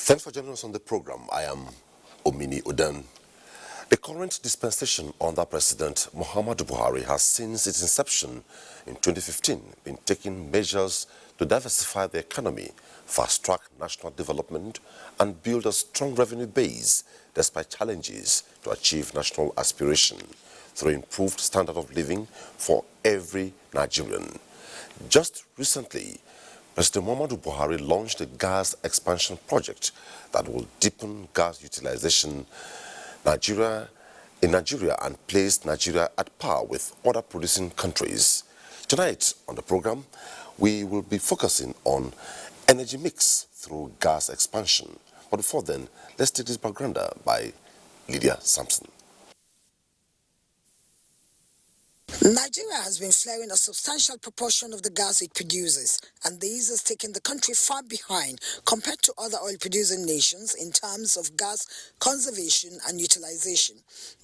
Thanks for joining us on the program. I am Omini Oden. The current dispensation under President Muhammadu Buhari has since its inception in 2015 been taking measures to diversify the economy, fast-track national development and build a strong revenue base despite challenges to achieve national aspiration through improved standard of living for every Nigerian. Just recently, President Muhammadu Buhari launched a gas expansion project that will deepen gas utilization in Nigeria and place Nigeria at par with other producing countries. Tonight on the program, we will be focusing on energy mix through gas expansion. But before then, let's take this background by Lydia Sampson. Nigeria has been flaring a substantial proportion of the gas it produces, and this has taken the country far behind compared to other oil-producing nations in terms of gas conservation and utilization.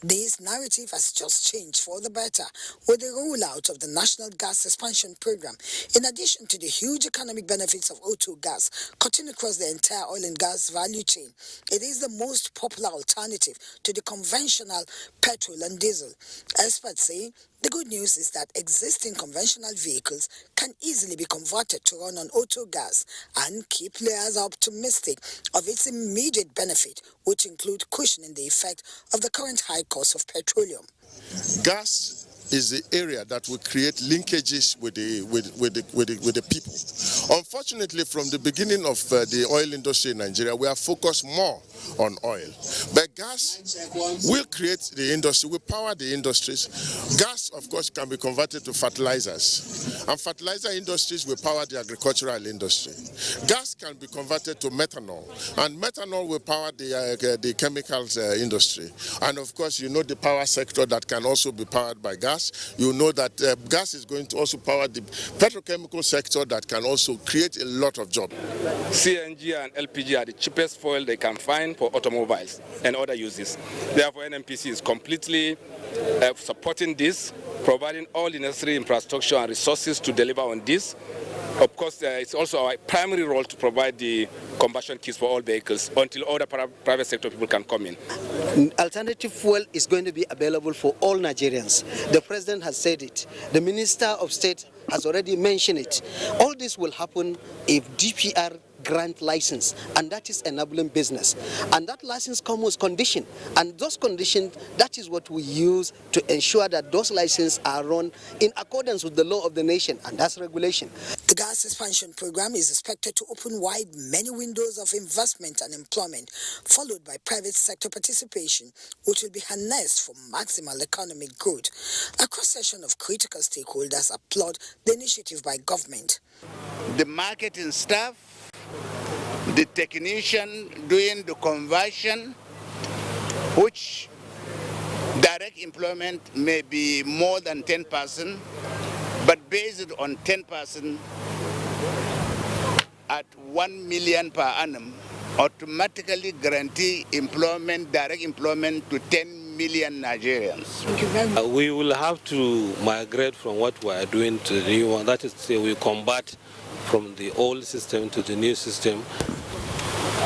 This narrative has just changed for the better with the rollout of the National Gas Expansion Program. In addition to the huge economic benefits of O2 gas cutting across the entire oil and gas value chain, it is the most popular alternative to the conventional petrol and diesel. Experts say the good news is that existing conventional vehicles can easily be converted to run on auto gas and keep players optimistic of its immediate benefit, which include cushioning the effect of the current high cost of petroleum. Gas is the area that will create linkages with the people. Unfortunately, from the beginning of the oil industry in Nigeria, we are focused more on oil. But gas will create the industry, will power the industries. Gas, of course, can be converted to fertilizers. And fertilizer industries will power the agricultural industry. Gas can be converted to methanol. And methanol will power the chemicals industry. And of course, you know the power sector that can also be powered by gas. You know that gas is going to also power the petrochemical sector that can also create a lot of jobs. CNG and LPG are the cheapest fuel they can find for automobiles and other uses. Therefore, NNPC is completely supporting this, providing all the necessary infrastructure and resources to deliver on this. Of course, it's also our primary role to provide the combustion kits for all vehicles until other private sector people can come in. Alternative fuel is going to be available for all Nigerians. The President has said it. The Minister of State has already mentioned it. All this will happen if DPR grant license, and that is enabling business. And that license comes with condition. And those conditions, that is what we use to ensure that those licenses are run in accordance with the law of the nation, and that's regulation. The gas expansion program is expected to open wide many windows of investment and employment, followed by private sector participation, which will be harnessed for maximal economic growth. A cross-section of critical stakeholders applaud the initiative by government. The marketing staff, the technician doing the conversion, which direct employment may be more than 10%, but based on 10% at 1 million per annum, automatically guarantee employment, direct employment to 10 million Nigerians. Thank you very much. We will have to migrate from what we are doing to the new one. That is to say, we convert from the old system to the new system.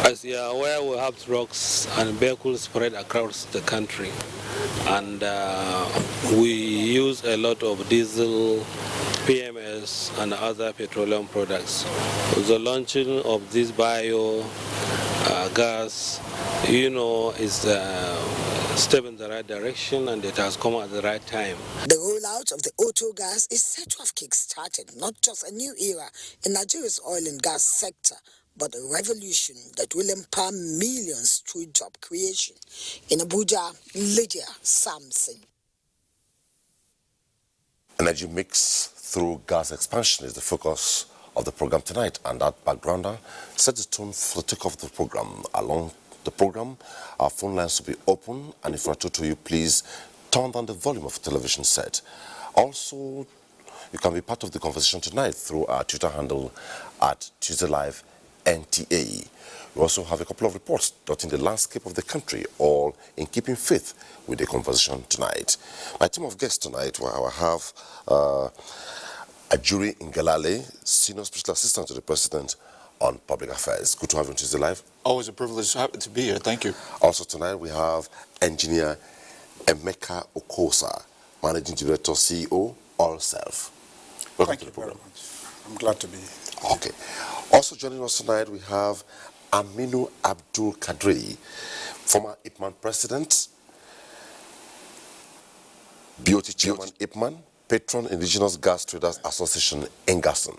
As you are aware, we have trucks and vehicles spread across the country, and we use a lot of diesel, PMS and other petroleum products. The launching of this bio gas, is a step in the right direction, and it has come at the right time. The rollout of the auto gas is said to have kick-started not just a new era in Nigeria's oil and gas sector, but a revolution that will empower millions through job creation. In Abuja, Lydia Sampson. Energy mix through gas expansion is the focus of the program tonight, and that backgrounder sets the tone for the takeoff of the program. Along the program, our phone lines will be open, and if I talk to you, please turn down the volume of the television set. Also, you can be part of the conversation tonight through our Twitter handle at Tuesday Live NTA. We also have a couple of reports dotting the landscape of the country, all in keeping faith with the conversation tonight. My team of guests tonight, I will have Ajuri Ngalale, Senior Special Assistant to the President on Public Affairs. Good to have you on Tuesday Live. Always a privilege to be here. Thank you. Also tonight we have Engineer Emeka Okosa, Managing Director, CEO, All Self. Welcome to the program. Very much. I'm glad to be here. Okay. Also joining us tonight we have Aminu Abdul Kadri, former IPMAN President, BOT Chairman IPMAN, Patron Indigenous Gas Traders Association, Engason.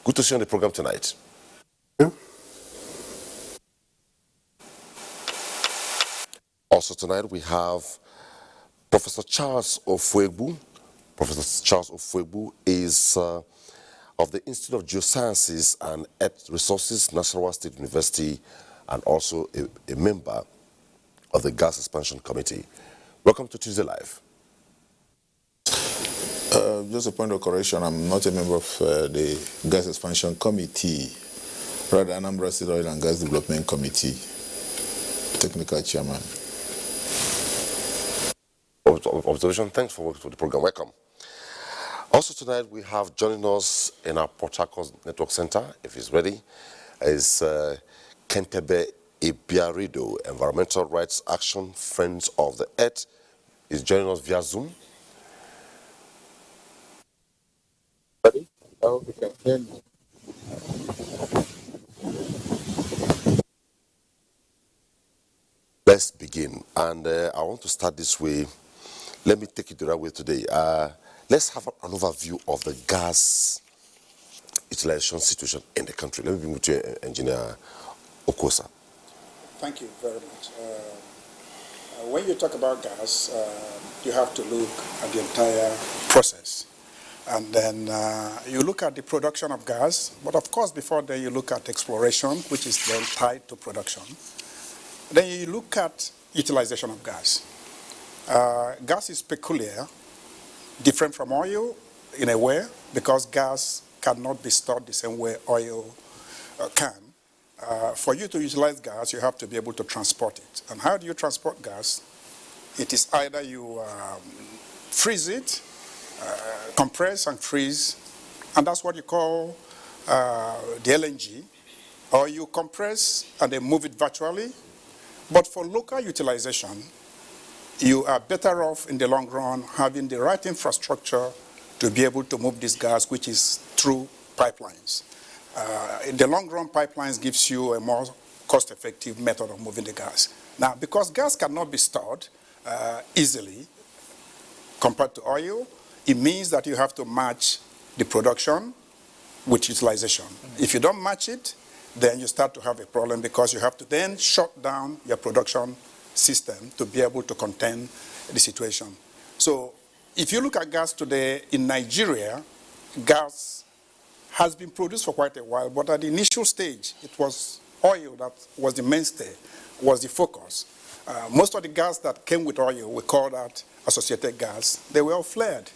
Good to see you on the program tonight. Also tonight we have Professor Charles Ofuegbu. Professor Charles Ofuegbu is of the Institute of Geosciences and Earth Resources, Nasarawa State University, and also a member of the Gas Expansion Committee. Welcome to Tuesday Live. Just a point of correction, I'm not a member of the Gas Expansion Committee, rather Anambra State Oil and Gas Development Committee, technical chairman. Observation, thanks for working for the program. Welcome. Also tonight we have joining us in our Port Harcourt Network Center, if he's ready, is Kentebe Ibiarido, Environmental Rights Action Friends of the Earth. He's joining us via Zoom. Ready? I hope you can hear me. Let's begin. And I want to start this way. Let me take it the right way today. Let's have an overview of the gas utilization situation in the country. Let me begin with you, Engineer Okosa. Thank you very much. When you talk about gas, you have to look at the entire process. And then you look at the production of gas, but of course before then you look at exploration, which is then tied to production. Then you look at utilization of gas. Gas is peculiar, different from oil in a way, because gas cannot be stored the same way oil can. For you to utilize gas, you have to be able to transport it. And how do you transport gas? It is either you freeze it, compress and freeze, and that's what you call the LNG, or you compress and then move it virtually. But for local utilization, you are better off in the long run having the right infrastructure to be able to move this gas, which is through pipelines. In the long run, pipelines gives you a more cost-effective method of moving the gas. Now, because gas cannot be stored easily compared to oil, it means that you have to match the production with utilization. If you don't match it, then you start to have a problem because you have to then shut down your production system to be able to contain the situation. So if you look at gas today in Nigeria, gas has been produced for quite a while, but at the initial stage, it was oil that was the mainstay, was the focus. Most of the gas that came with oil, we call that associated gas, they were all flared.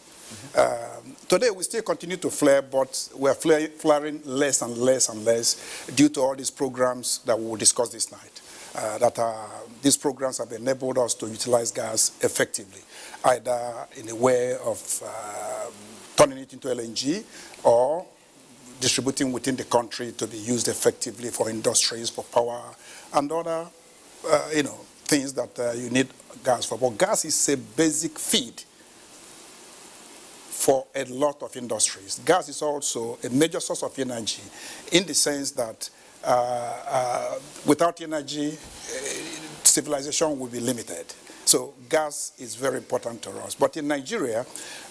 Today we still continue to flare, but we're flaring less and less and less due to all these programs that we will discuss this night. These programs have enabled us to utilize gas effectively, either in a way of turning it into LNG or distributing within the country to be used effectively for industries, for power, and other things that you need gas for. But gas is a basic feed for a lot of industries. Gas is also a major source of energy in the sense that without energy, civilization will be limited. So gas is very important to us. But in Nigeria,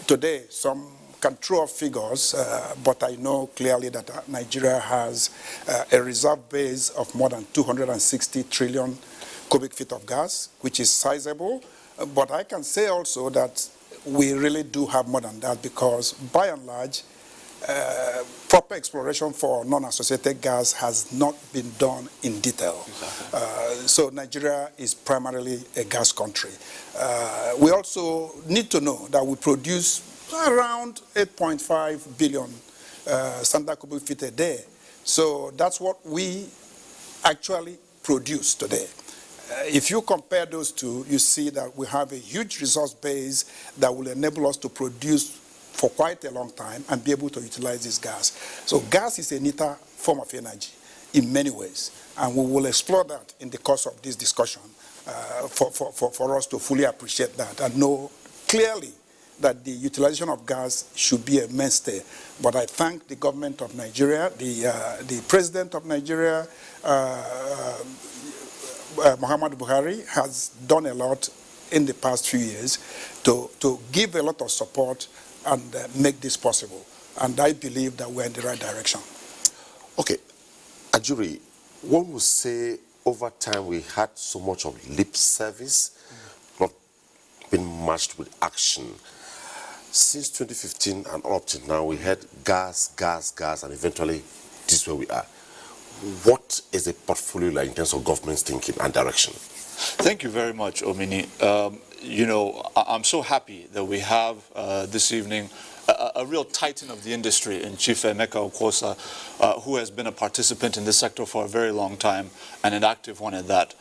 today, some can throw up figures, but I know clearly that Nigeria has a reserve base of more than 260 trillion cubic feet of gas, which is sizable. But I can say also that we really do have more than that because, by and large, proper exploration for non-associated gas has not been done in detail. So Nigeria is primarily a gas country. We also need to know that we produce around 8.5 billion standard cubic feet a day. So that's what we actually produce today. If you compare those two, you see that we have a huge resource base that will enable us to produce for quite a long time and be able to utilize this gas. So gas is a neater form of energy. in many ways. And we will explore that in the course of this discussion for us to fully appreciate that and know clearly that the utilization of gas should be a mainstay. But I thank the government of Nigeria, the president of Nigeria, Muhammadu Buhari, has done a lot in the past few years to give a lot of support and make this possible. And I believe that we're in the right direction. Okay, Ajuri, one would say over time we had so much of lip service, not been matched with action. Since 2015 and up to now, we had gas, and eventually this is where we are. What is the portfolio like in terms of government's thinking and direction? Thank you very much, Omini. You know, I'm so happy that we have this evening a real titan of the industry in Chief Emeka Okosa, who has been a participant in this sector for a very long time and an active one at that.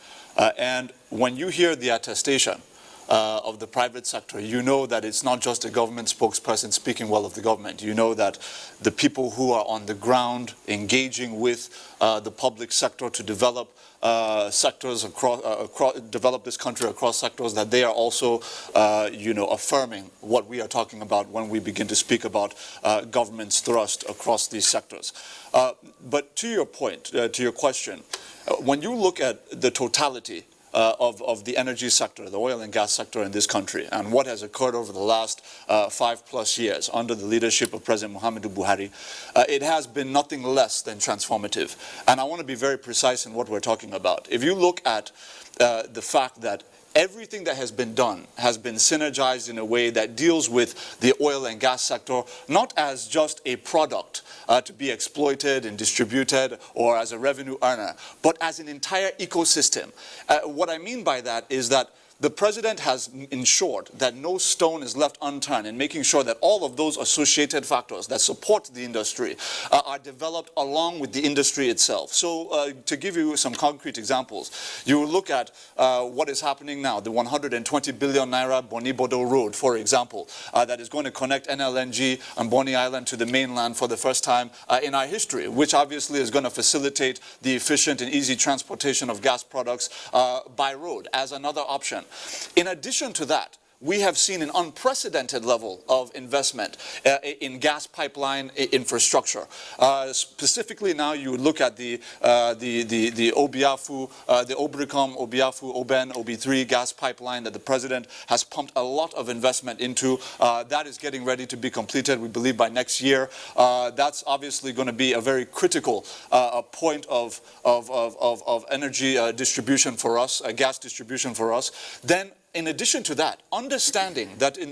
And when you hear the attestation of the private sector, you know that it's not just a government spokesperson speaking well of the government. You know that the people who are on the ground engaging with the public sector to develop sectors develop this country across sectors, that they are also, you know, affirming what we are talking about when we begin to speak about government's thrust across these sectors. But to your point, to your question, when you look at the totality of the energy sector, the oil and gas sector in this country, and what has occurred over the last 5+ years under the leadership of President Muhammadu Buhari, it has been nothing less than transformative. And I want to be very precise in what we're talking about. If you look at the fact that everything that has been done has been synergized in a way that deals with the oil and gas sector, not as just a product to be exploited and distributed or as a revenue earner, but as an entire ecosystem. What I mean by that is that the president has ensured that no stone is left unturned in making sure that all of those associated factors that support the industry are developed along with the industry itself. So to give you some concrete examples, you look at what is happening now, the 120 billion naira Boni-Bodo road, for example, that is going to connect NLNG and Bonny Island to the mainland for the first time in our history, which obviously is going to facilitate the efficient and easy transportation of gas products by road as another option. In addition to that, we have seen an unprecedented level of investment in gas pipeline infrastructure. Specifically now, you look at the Obiafu, the Obricom, Obiafu, Oben, OB3 gas pipeline that the president has pumped a lot of investment into. That is getting ready to be completed, we believe, by next year. That's obviously going to be a very critical point of energy distribution for us, gas distribution for us. Then, in addition to that, understanding that in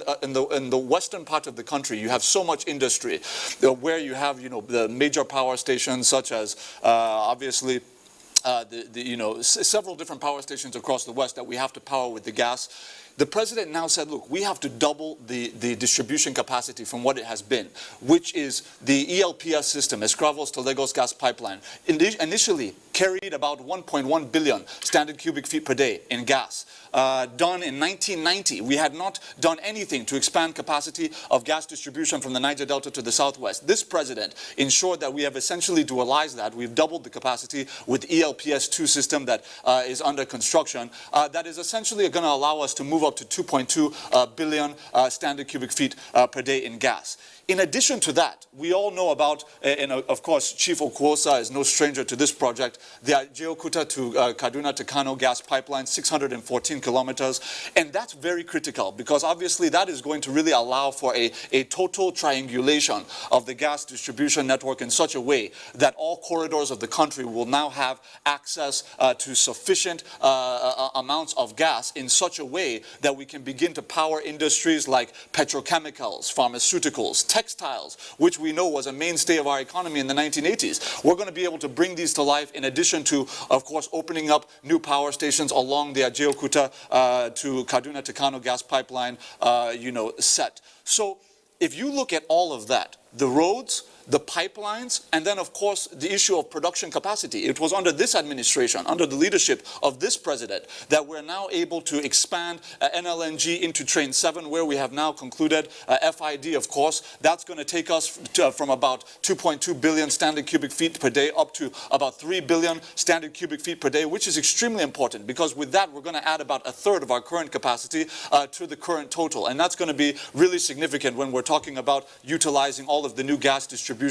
the western part of the country, you have so much industry, where you have, you know, the major power stations such as obviously several different power stations across the west that we have to power with the gas. The president now said, look, we have to double the distribution capacity from what it has been, which is the ELPS system, Escravos to Lagos gas pipeline. Initially carried about 1.1 billion standard cubic feet per day in gas. Done in 1990. We had not done anything to expand capacity of gas distribution from the Niger Delta to the southwest. This president ensured that we have essentially dualized that. We've doubled the capacity with ELPS2 system that is under construction. That is essentially going to allow us to move up to 2.2 billion standard cubic feet per day in gas. In addition to that, we all know about, and of course, Chief Okosa is no stranger to this project, the Ajeokuta to Kaduna to Kano gas pipeline, 614 kilometers. And that's very critical because obviously that is going to really allow for a total triangulation of the gas distribution network in such a way that all corridors of the country will now have access to sufficient amounts of gas in such a way that we can begin to power industries like petrochemicals, pharmaceuticals, textiles, which we know was a mainstay of our economy in the 1980s. We're going to be able to bring these to life in addition to, of course, opening up new power stations along the Ajeokuta to Kaduna to Kano gas pipeline, set. So if you look at all of that, the roads, the pipelines, and then, of course, the issue of production capacity. It was under this administration, under the leadership of this president, that we're now able to expand NLNG into Train 7, where we have now concluded FID, of course. That's going to take us from about 2.2 billion standard cubic feet per day up to about 3 billion standard cubic feet per day, which is extremely important, because with that, we're going to add about a third of our current capacity to the current total. And that's going to be really significant when we're talking about utilizing all of the new gas distribution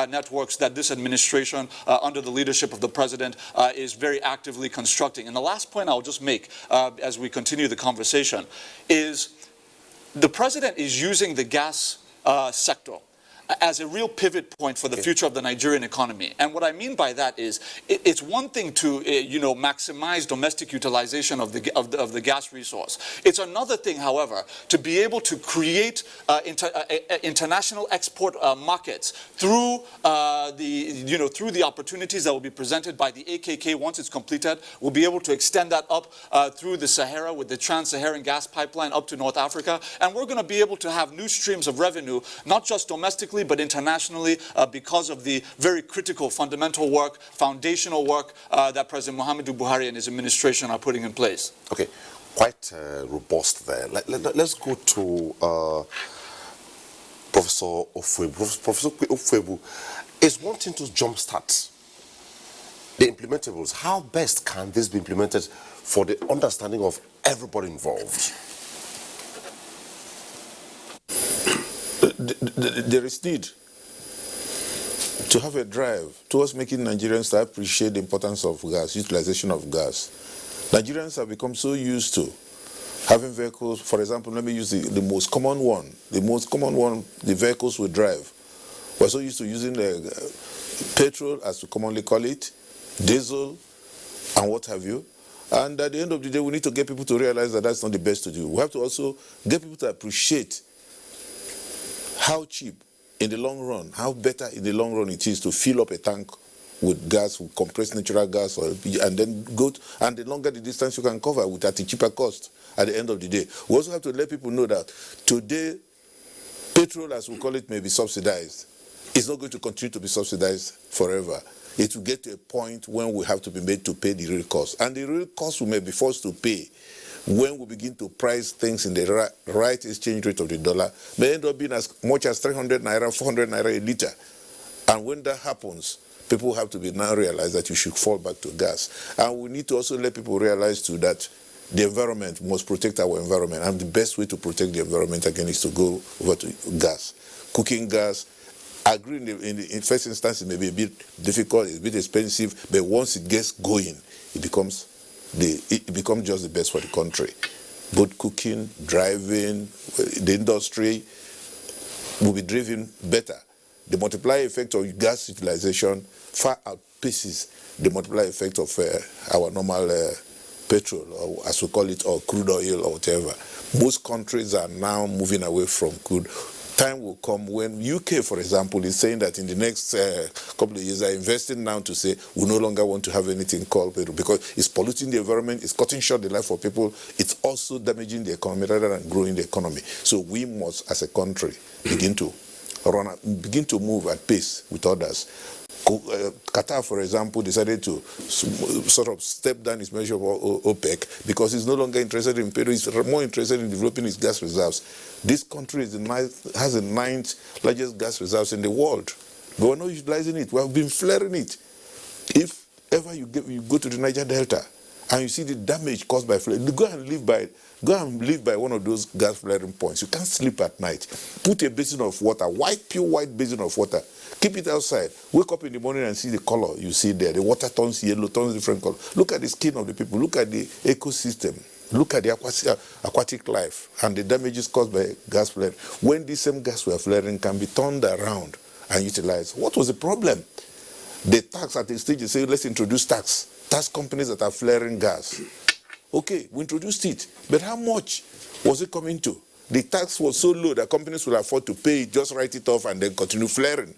networks that this administration, under the leadership of the president, is very actively constructing. And the last point I'll just make as we continue the conversation is the president is using the gas sector as a real pivot point for the future of the Nigerian economy. And what I mean by that is, it's one thing to maximize domestic utilization of the gas resource. It's another thing, however, to be able to create international export markets through the opportunities that will be presented by the AKK once it's completed. We'll be able to extend that up through the Sahara with the Trans-Saharan gas pipeline up to North Africa, and we're going to be able to have new streams of revenue, not just domestically but internationally, because of the very critical fundamental work, foundational work that President Muhammadu Buhari and his administration are putting in place. Okay, quite robust there. Let's go to Professor Ofwebu. Professor Ofwebu, is wanting to jumpstart the implementables. How best can this be implemented for the understanding of everybody involved? There is need to have a drive towards making Nigerians to appreciate the importance of gas, utilization of gas. Nigerians have become so used to having vehicles. For example, let me use the most common one. The most common one, the vehicles we drive. We're so used to using the petrol, as we commonly call it, diesel, and what have you. And at the end of the day, we need to get people to realize that that's not the best to do. We have to also get people to appreciate how cheap in the long run, how better in the long run it is to fill up a tank with gas, with compressed natural gas, and then and the longer the distance you can cover with at a cheaper cost at the end of the day. We also have to let people know that today, petrol, as we call it, may be subsidized. It's not going to continue to be subsidized forever. It will get to a point when we have to be made to pay the real cost. And the real cost we may be forced to pay when we begin to price things in the right exchange rate of the dollar, may end up being as much as 300 naira, 400 naira a liter. And when that happens, people have to now realize that you should fall back to gas. And we need to also let people realize too that the environment must protect our environment. And the best way to protect the environment again is to go over to gas. Cooking gas, I agree in first instance it may be a bit difficult, it's a bit expensive, but once it gets going, it becomes just the best for the country. Both cooking, driving, the industry will be driven better. The multiplier effect of gas utilization far outpaces the multiplier effect of our normal petrol, or as we call it, or crude oil or whatever. Most countries are now moving away from crude. Time will come when UK, for example, is saying that in the next couple of years are investing now to say we no longer want to have anything called petrol because it's polluting the environment, it's cutting short the life for people, it's also damaging the economy rather than growing the economy. So we must, as a country, begin to move at pace with others. Qatar, for example, decided to sort of step down its measure of OPEC because it's no longer interested in petrol, it's more interested in developing its gas reserves. This country has the 9th largest gas reserves in the world. But we're not utilizing it. We have been flaring it. If ever you go to the Niger Delta and you see the damage caused by flaring, go and live by one of those gas flaring points. You can't sleep at night. Put a basin of water, pure white basin of water. Keep it outside. Wake up in the morning and see the color you see there. The water turns yellow, turns different color. Look at the skin of the people. Look at the ecosystem. Look at the aquatic life and the damages caused by gas flaring. When this same gas we are flaring can be turned around and utilized, what was the problem? The tax at the stage, you say, let's introduce tax companies that are flaring gas. Okay, we introduced it, but how much was it coming to? The tax was so low that companies will afford to pay it, just write it off and then continue flaring.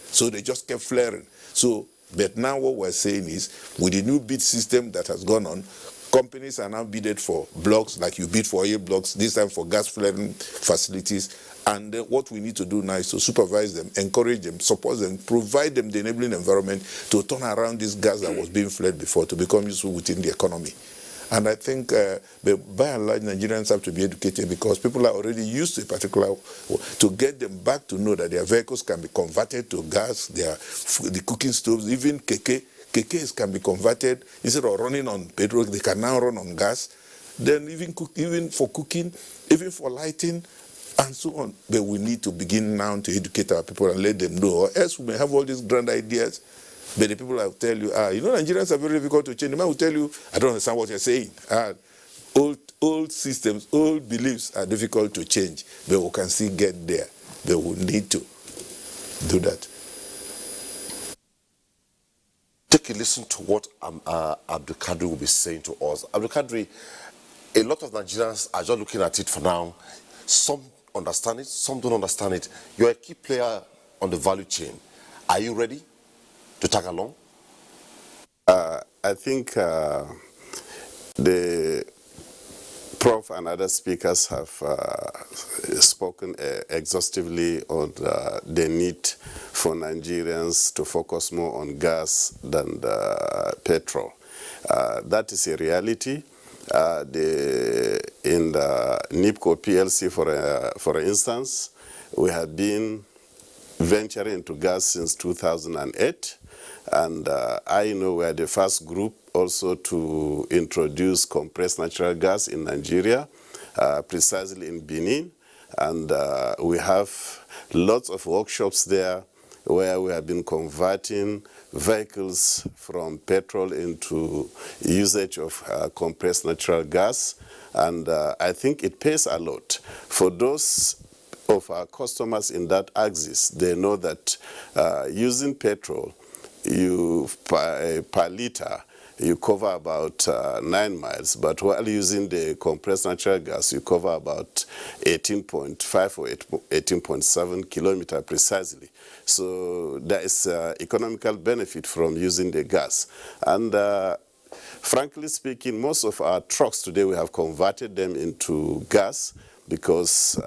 So they just kept flaring. So, but now what we're saying is, with the new bid system that has gone on, Companies are now bidded for blocks, like you bid for oil blocks, this time for gas flaring facilities. And then what we need to do now is to supervise them, encourage them, support them, provide them the enabling environment to turn around this gas that was being flared before to become useful within the economy. And I think by and large, Nigerians have to be educated because people are already used to a particular, to get them back to know that their vehicles can be converted to gas, the cooking stoves, even kekes can be converted. Instead of running on petrol, they can now run on gas. Then even for cooking, even for lighting, and so on. But we need to begin now to educate our people and let them know, or else we may have all these grand ideas, but the people will tell you, Nigerians are very difficult to change. The man will tell you, I don't understand what you're saying. Old systems, old beliefs are difficult to change, but we can still get there. But we need to do that. Take a listen to what Abdul Kadri will be saying to us. Abdul Kadri, a lot of Nigerians are just looking at it for now. Some understand it, some don't understand it. You're a key player on the value chain. Are you ready to tag along? I think the Prof and other speakers have spoken exhaustively on the need for Nigerians to focus more on gas than petrol. That is a reality. In the NIPCO PLC, for instance, we have been venturing into gas since 2008, and I know we are the first group also to introduce compressed natural gas in Nigeria, precisely in Benin, and we have lots of workshops there where we have been converting vehicles from petrol into usage of compressed natural gas, and I think it pays a lot. For those of our customers in that axis, they know that using petrol, per liter, you cover about 9 miles, but while using the compressed natural gas, you cover about 18.5 or 18.7 kilometers precisely. So there is economical benefit from using the gas. And frankly speaking, most of our trucks today, we have converted them into gas because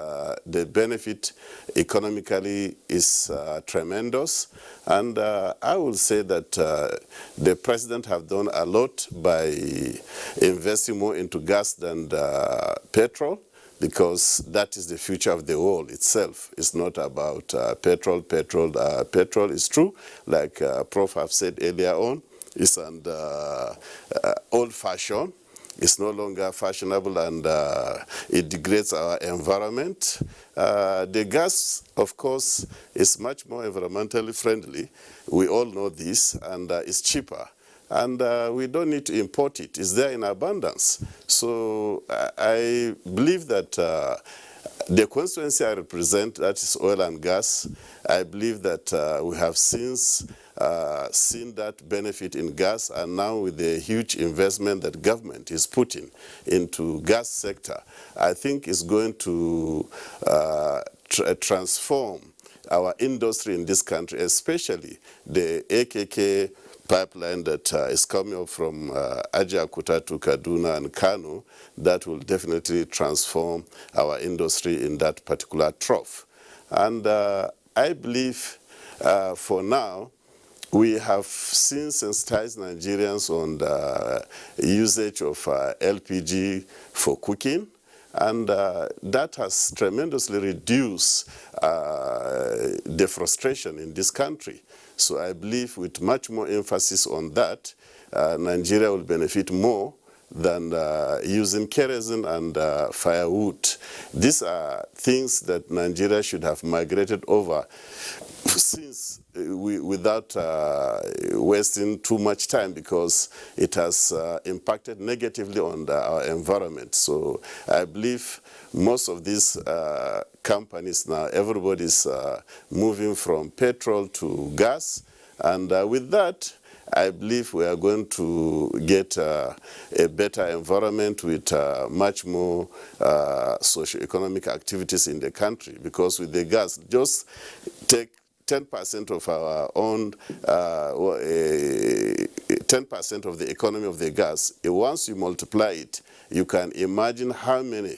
the benefit economically is tremendous. And I will say that the president have done a lot by investing more into gas than petrol, because that is the future of the world itself. It's not about petrol. Petrol is true, like Prof have said earlier on, it's an old-fashioned. It's no longer fashionable, and it degrades our environment. The gas, of course, is much more environmentally friendly. We all know this, and it's cheaper. And we don't need to import it. It's there in abundance. So I believe that the constituency I represent, that is oil and gas, I believe that we have since seen that benefit in gas, and now with the huge investment that government is putting into gas sector, I think it's going to transform our industry in this country, especially the AKK pipeline that is coming up from Ajaokuta to Kaduna and Kano. That will definitely transform our industry in that particular trough. And I believe for now, we have seen sensitized Nigerians on the usage of LPG for cooking, and that has tremendously reduced the frustration in this country. So I believe with much more emphasis on that, Nigeria will benefit more than using kerosene and firewood. These are things that Nigeria should have migrated over since without wasting too much time, because it has impacted negatively on our environment. So I believe most of these companies now, everybody's moving from petrol to gas, and with that, I believe we are going to get a better environment with much more socio-economic activities in the country, because with the gas, just take 10% of our own 10% of the economy of the gas, once you multiply it, you can imagine how many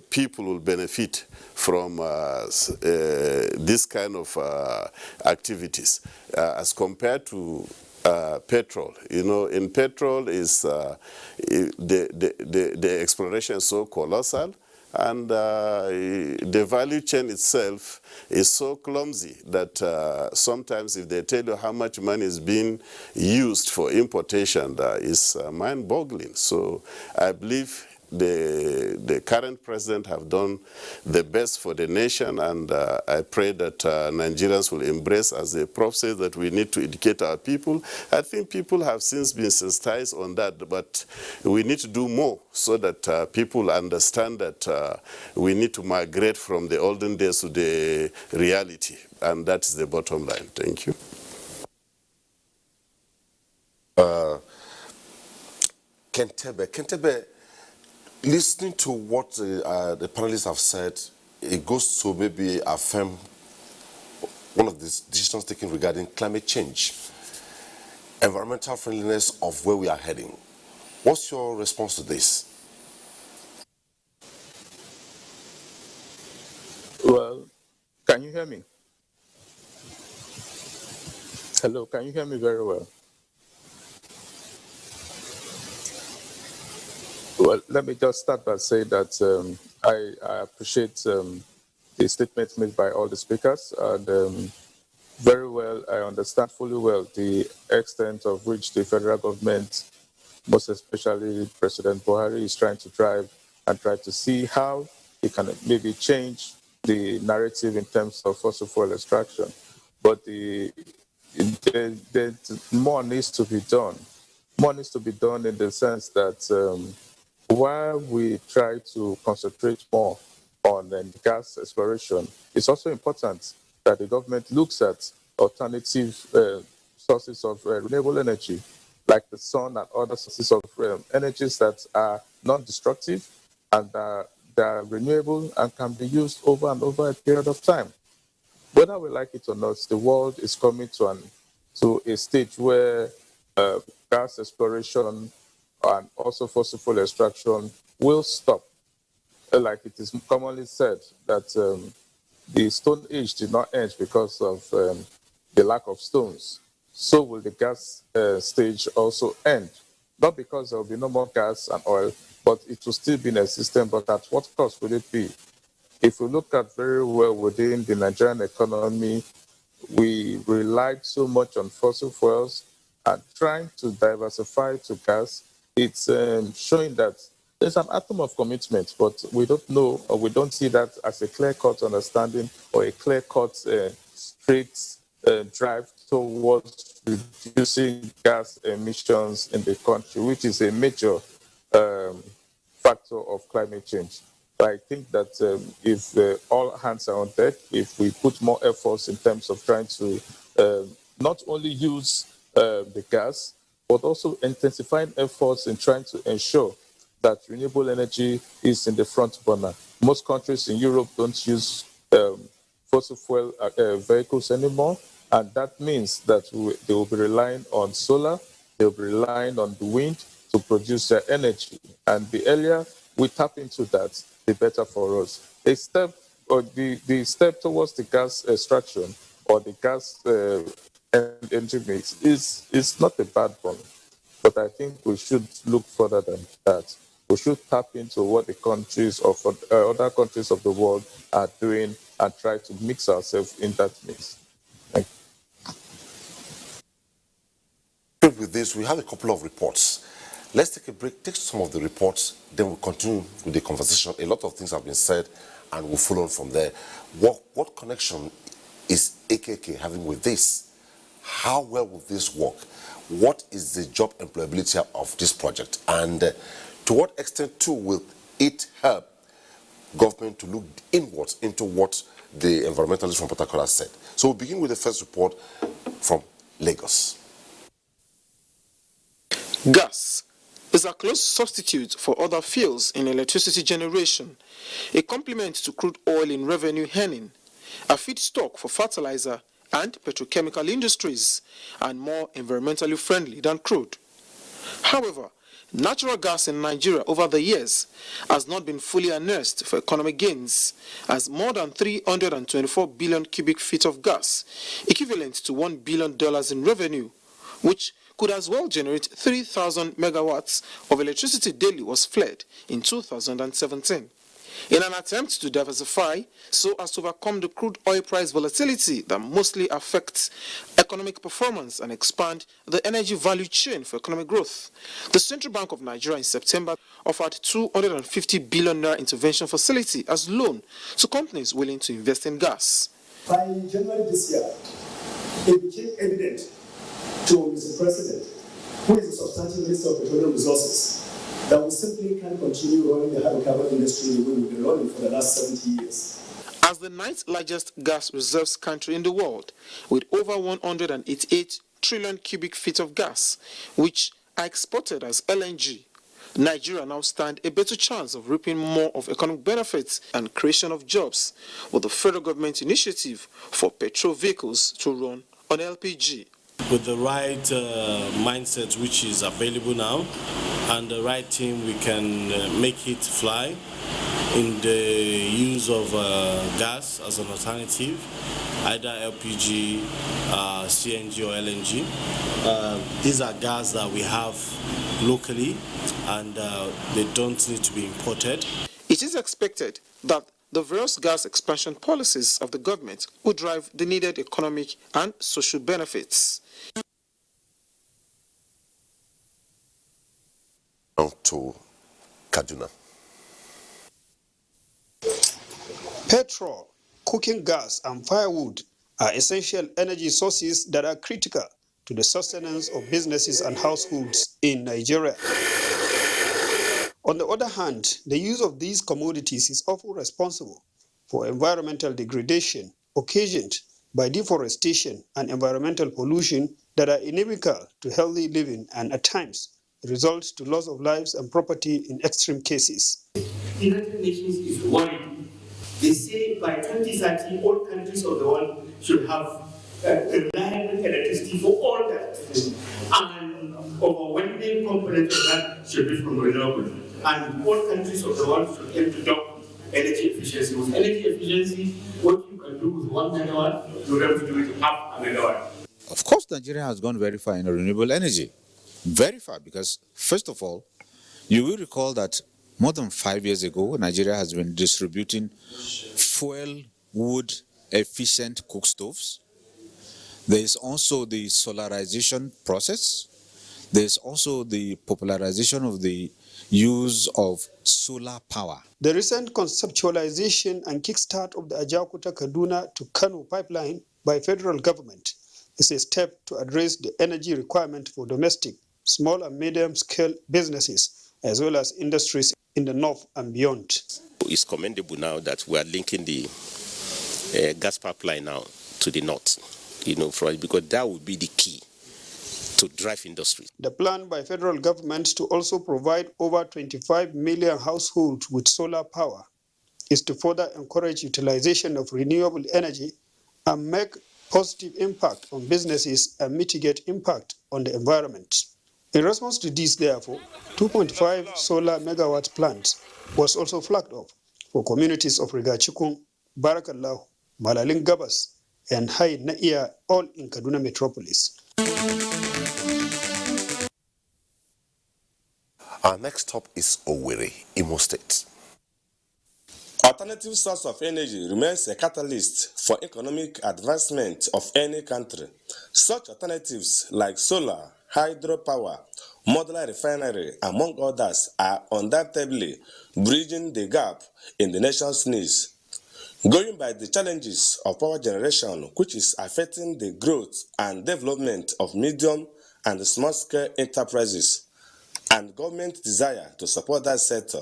people will benefit from this kind of activities as compared to petrol. You know, in petrol is the exploration is so colossal, and the value chain itself is so clumsy that sometimes if they tell you how much money is being used for importation, it's mind-boggling. So I believe the current president have done the best for the nation, and I pray that Nigerians will embrace, as the prof says, that we need to educate our people. I think people have since been sensitized on that, but we need to do more so that people understand that we need to migrate from the olden days to the reality, and that is the bottom line. Thank you. Kentebe, listening to what the panelists have said, it goes to maybe affirm one of the decisions taken regarding climate change, environmental friendliness of where we are heading. What's your response to this? Well, can you hear me? Hello, can you hear me very well? Well, let me just start by saying that I appreciate the statements made by all the speakers, and very well, I understand fully well the extent of which the federal government, most especially President Buhari, is trying to drive and try to see how it can maybe change the narrative in terms of fossil fuel extraction. But more needs to be done. More needs to be done in the sense that while we try to concentrate more on gas exploration, it's also important that the government looks at alternative sources of renewable energy, like the sun and other sources of energies that are non-destructive and that are renewable and can be used over and over a period of time. Whether we like it or not, the world is coming to a stage where gas exploration and also fossil fuel extraction will stop. Like it is commonly said that the Stone Age did not end because of the lack of stones. So will the gas stage also end. Not because there will be no more gas and oil, but it will still be in a system, but at what cost will it be? If we look at very well within the Nigerian economy, we relied so much on fossil fuels and trying to diversify to gas. It's showing that there's an atom of commitment, but we don't know, or we don't see that as a clear-cut understanding or a clear-cut straight drive towards reducing gas emissions in the country, which is a major factor of climate change. I think that if all hands are on deck, if we put more efforts in terms of trying to not only use the gas, but also intensifying efforts in trying to ensure that renewable energy is in the front burner. Most countries in Europe don't use fossil fuel vehicles anymore, and that means that they will be relying on solar, they will be relying on the wind to produce their energy. And the earlier we tap into that, the better for us. A step, or the step towards the gas extraction or the gas energy mix is not a bad one. But I think we should look further than that. We should tap into what the countries of other countries of the world are doing and try to mix ourselves in that mix. Thank you. With this, we have a couple of reports. Let's take a break, take some of the reports, then we'll continue with the conversation. A lot of things have been said, and we'll follow on from there. What connection is AKK having with this? How well will this work? What is the job employability of this project? And to what extent, too, will it help government to look inwards into what the environmentalist from Port Harcourt has said? So we'll begin with the first report from Lagos. Gas is a close substitute for other fuels in electricity generation, a complement to crude oil in revenue earning, a feedstock for fertilizer, and petrochemical industries, and more environmentally friendly than crude. However, natural gas in Nigeria over the years has not been fully harnessed for economic gains, as more than 324 billion cubic feet of gas, equivalent to $1 billion in revenue, which could as well generate 3,000 megawatts of electricity daily, was fled in 2017. In an attempt to diversify so as to overcome the crude oil price volatility that mostly affects economic performance and expand the energy value chain for economic growth, the Central Bank of Nigeria in September offered 250 billion naira intervention facility as loan to companies willing to invest in gas. By January this year, it became evident to Mr. President, who is a substantive Minister of Petroleum Resources, that we simply can't continue running the hydrocarbon industry the way we've been running for the last 70 years. As the ninth largest gas reserves country in the world, with over 188 trillion cubic feet of gas, which are exported as LNG, Nigeria now stands a better chance of reaping more of economic benefits and creation of jobs with the federal government initiative for petrol vehicles to run on LPG. With the right mindset which is available now and the right team, we can make it fly in the use of gas as an alternative, either LPG, CNG or LNG. These are gas that we have locally and they don't need to be imported. It is expected that the various gas expansion policies of the government will drive the needed economic and social benefits. Now to Kaduna. Petrol, cooking gas, and firewood are essential energy sources that are critical to the sustenance of businesses and households in Nigeria. On the other hand, the use of these commodities is often responsible for environmental degradation occasioned by deforestation and environmental pollution that are inimical to healthy living and at times result to loss of lives and property in extreme cases. The United Nations is worried. They say by 2030, all countries of the world should have reliable electricity for all their citizens. And overwhelming component of that should be from renewables. And all countries of the world should aim to adopt energy efficiency. With energy efficiency, what you can do with 1 megawatt, you'll be able to do it with half a megawatt. Of course, Nigeria has gone very far in renewable energy. Very far, because first of all, you will recall that more than 5 years ago, Nigeria has been distributing fuel wood efficient cook stoves. There is also the solarization process. There is also the popularization of the use of solar power. The recent conceptualization and kickstart of the Ajaokuta-Kaduna to Kano pipeline by federal government is a step to address the energy requirement for domestic, small and medium-scale businesses, as well as industries in the north and beyond. It's commendable now that we are linking the gas pipeline now to the north, because that would be the key to drive industry. The plan by federal government to also provide over 25 million households with solar power is to further encourage utilization of renewable energy and make positive impact on businesses and mitigate impact on the environment. In response to this, therefore, 2.5 solar megawatt plants was also flagged off for communities of Rigachikun, Barakallahu, Malalin Gabas, and Hai Naiya, all in Kaduna metropolis. Our next stop is Owerri, Imo State. Alternative source of energy remains a catalyst for economic advancement of any country. Such alternatives like solar, hydropower, modular refinery, among others, are undoubtedly bridging the gap in the nation's needs. Going by the challenges of power generation, which is affecting the growth and development of medium and small-scale enterprises, and government desire to support that sector,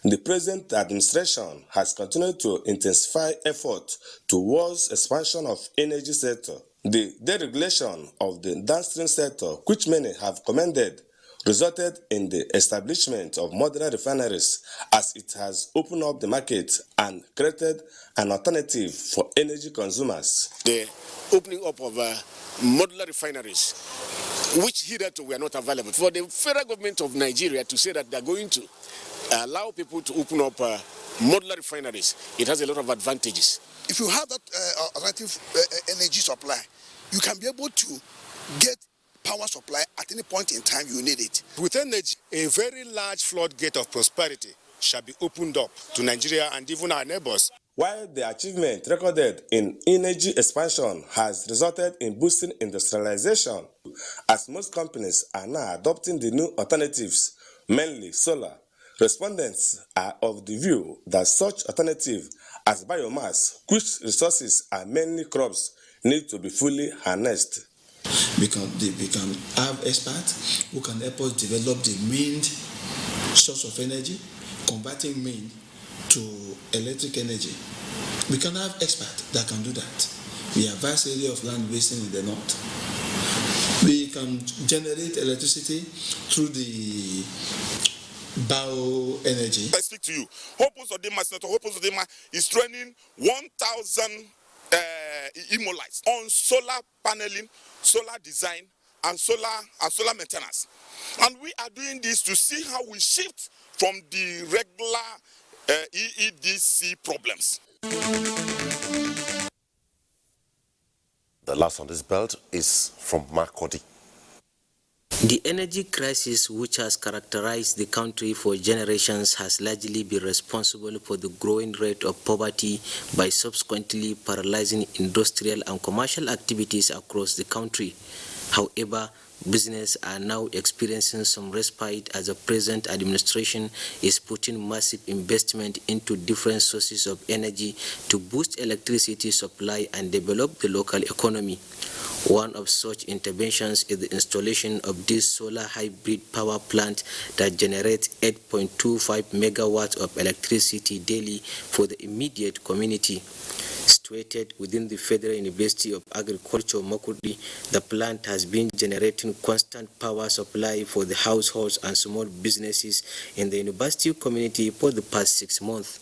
the present administration has continued to intensify efforts towards expansion of energy sector. The deregulation of the downstream sector, which many have commended, resulted in the establishment of modern refineries, as it has opened up the market and created an alternative for energy consumers. The opening up of modular refineries, which hitherto were not available. For the federal government of Nigeria to say that they're going to allow people to open up modular refineries, it has a lot of advantages. If you have that alternative energy supply, you can be able to get power supply at any point in time you need it. With energy, a very large floodgate of prosperity shall be opened up to Nigeria and even our neighbors. While the achievement recorded in energy expansion has resulted in boosting industrialization, as most companies are now adopting the new alternatives, mainly solar, respondents are of the view that such alternative as biomass, which resources are mainly crops, need to be fully harnessed. We can have experts who can help us develop the main source of energy, converting main to electric energy. We can have experts that can do that. We have vast area of land basin in the north. We can generate electricity through the bioenergy. I speak to you. Senator Hope Uzodinma is training 1,000 Imolites on solar paneling, solar design, and solar maintenance. And we are doing this to see how we shift from the regular EEDC problems. The last on this belt is from Makodi. The energy crisis, which has characterized the country for generations, has largely been responsible for the growing rate of poverty by subsequently paralyzing industrial and commercial activities across the country. However, businesses are now experiencing some respite as the present administration is putting massive investment into different sources of energy to boost electricity supply and develop the local economy. One of such interventions is the installation of this solar hybrid power plant that generates 8.25 megawatts of electricity daily for the immediate community. Situated within the Federal University of Agriculture, Makurdi, the plant has been generating constant power supply for the households and small businesses in the university community for the past 6 months.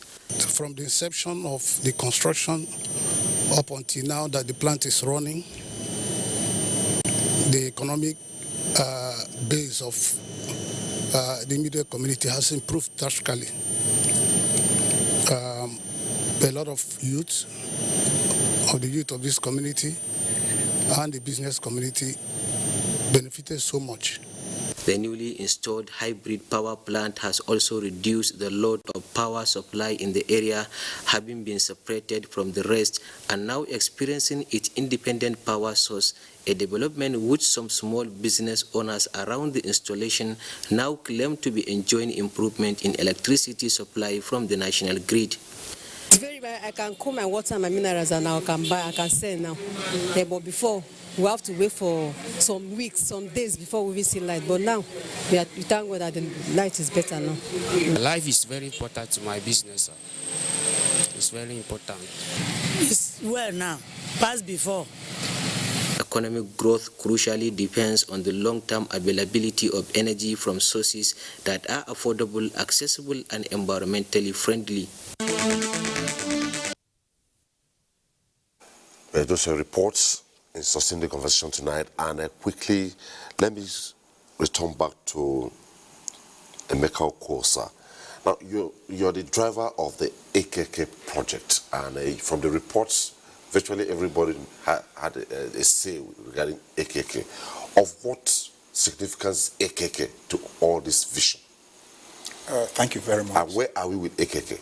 From the inception of the construction up until now that the plant is running, the economic base of the immediate community has improved drastically. A lot of youth of this community and the business community benefited so much. The newly installed hybrid power plant has also reduced the load of power supply in the area, having been separated from the rest and now experiencing its independent power source, a development which some small business owners around the installation now claim to be enjoying improvement in electricity supply from the national grid. It's very bad. I can come and water my minerals and I can sell now. But before, we have to wait for some weeks, some days before we see light. But now, we thank God that the light is better now. Life is very important to my business. It's very important. It's well now, past before. Economic growth crucially depends on the long-term availability of energy from sources that are affordable, accessible, and environmentally friendly. Those are reports in sustaining the conversation tonight, and quickly let me return back to Emeka Okosa. Now, you're the driver of the AKK project, and from the reports, virtually everybody had a say regarding AKK. Of what significance AKK to all this vision? Thank you very much. And where are we with AKK?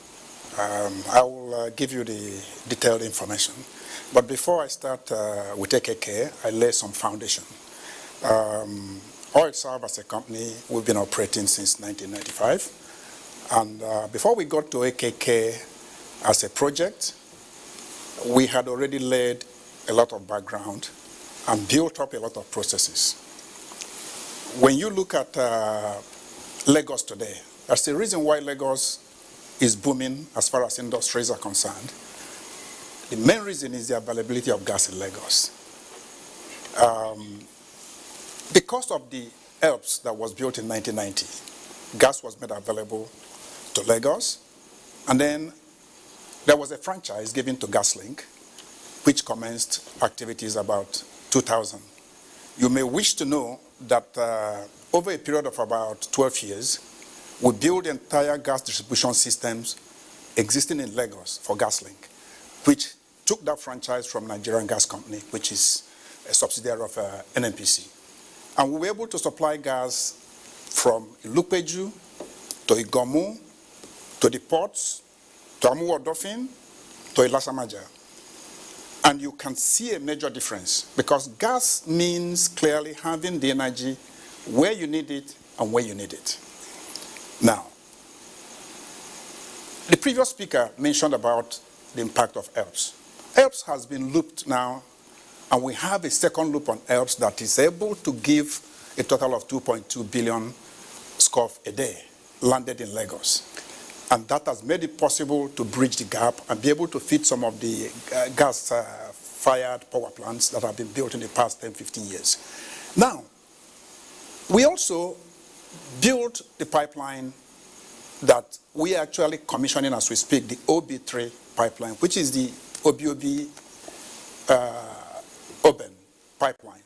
I will give you the detailed information. But before I start with AKK, I lay some foundation. Oil Serve as a company, we've been operating since 1995. And before we got to AKK as a project, we had already laid a lot of background and built up a lot of processes. When you look at Lagos today, that's the reason why Lagos is booming as far as industries are concerned. The main reason is the availability of gas in Lagos. Because of the ELPS that was built in 1990. Gas was made available to Lagos, and then there was a franchise given to GasLink, which commenced activities about 2000. You may wish to know that over a period of about 12 years, we built entire gas distribution systems existing in Lagos for GasLink, which took that franchise from Nigerian Gas Company, which is a subsidiary of NNPC. And we were able to supply gas from Ilupeju to Igomu, to the ports, to Amuwo-Odofin, to Ilasamaja. And you can see a major difference, because gas means clearly having the energy where you need it and where you need it. Now, the previous speaker mentioned about the impact of ELPS. ELPS has been looped now, and we have a second loop on ELPS that is able to give a total of 2.2 billion SCOF a day landed in Lagos. And that has made it possible to bridge the gap and be able to feed some of the gas-fired power plants that have been built in the past 10, 15 years. Now, we also built the pipeline that we are actually commissioning as we speak, the OB3 pipeline, which is the Oben pipeline.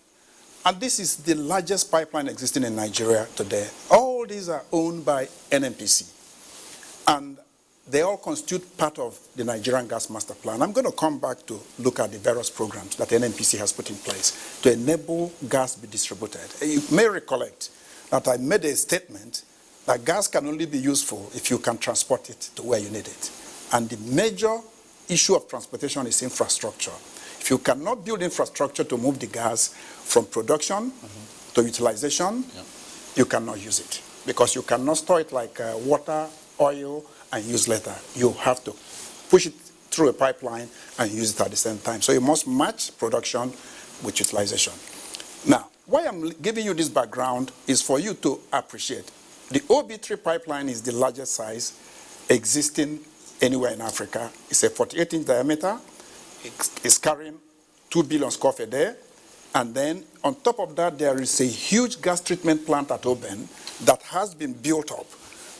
And this is the largest pipeline existing in Nigeria today. All these are owned by NNPC. And they all constitute part of the Nigerian Gas Master Plan. I'm going to come back to look at the various programs that NNPC has put in place to enable gas be distributed. You may recollect that I made a statement that gas can only be useful if you can transport it to where you need it. And the major issue of transportation is infrastructure. If you cannot build infrastructure to move the gas from production to utilization, you cannot use it, because you cannot store it like water, oil, and use later. You have to push it through a pipeline and use it at the same time. So you must match production with utilization. Now, why I'm giving you this background is for you to appreciate. The OB3 pipeline is the largest size existing anywhere in Africa. It's a 48-inch diameter. It's carrying 2 billion SCOF a day. And then on top of that, there is a huge gas treatment plant at Oben that has been built up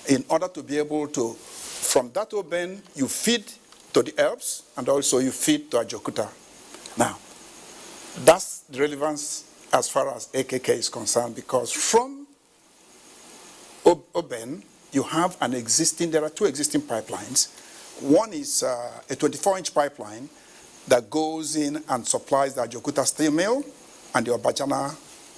in order to be able to, from that Oben, you feed to the ELPS, and also you feed to Ajokuta. Now, that's the relevance as far as AKK is concerned, because from Oben, you have an existing, there are two existing pipelines. One is a 24-inch pipeline that goes in and supplies the Ajokuta steel mill and the Obajana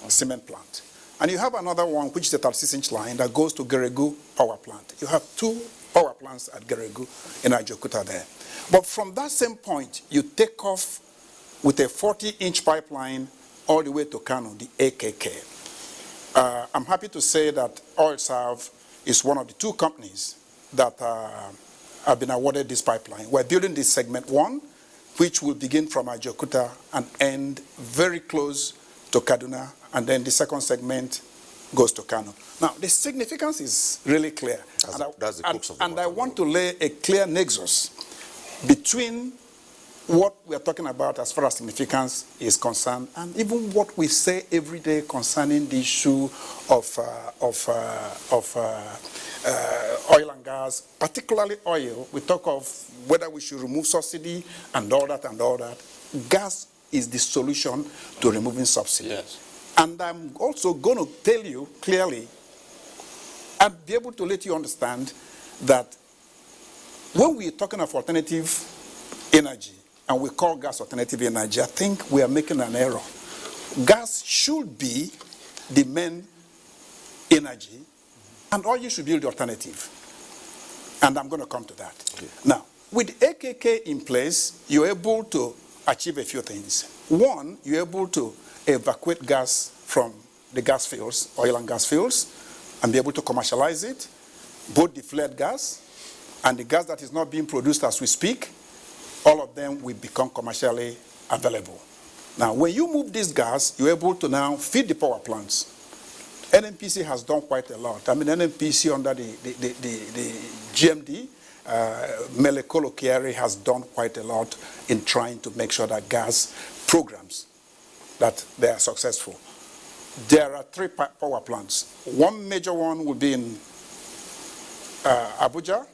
cement plant. And you have another one, which is a 36-inch line that goes to Geregu power plant. You have two power plants at Geregu in Ajokuta there. But from that same point, you take off with a 40-inch pipeline all the way to Kano, the AKK. I'm happy to say that OilServe is one of the two companies that have been awarded this pipeline. We're building this segment 1, which will begin from Ajokuta and end very close to Kaduna, and then the second segment goes to Kano. Now, the significance is really clear. That's the crux of the matter. I want to lay a clear nexus between what we are talking about as far as significance is concerned, and even what we say every day concerning the issue of oil and gas, particularly oil. We talk of whether we should remove subsidy and all that and all that. Gas is the solution to removing subsidy. Yes. And I'm also going to tell you clearly and be able to let you understand that when we're talking of alternative energy, and we call gas alternative energy, I think we are making an error. Gas should be the main energy, and oil should be the alternative. And I'm going to come to that. Okay. Now, with AKK in place, you're able to achieve a few things. One, you're able to evacuate gas from the gas fields, oil and gas fields, and be able to commercialize it, both the flared gas and the gas that is not being produced as we speak. All of them will become commercially available. Now, when you move this gas, you're able to now feed the power plants. NNPC has done quite a lot. I mean, NNPC under the GMD, Mele Kolokiari, has done quite a lot in trying to make sure that gas programs, that they are successful. there are 3 power plants. One major one will be in Abuja.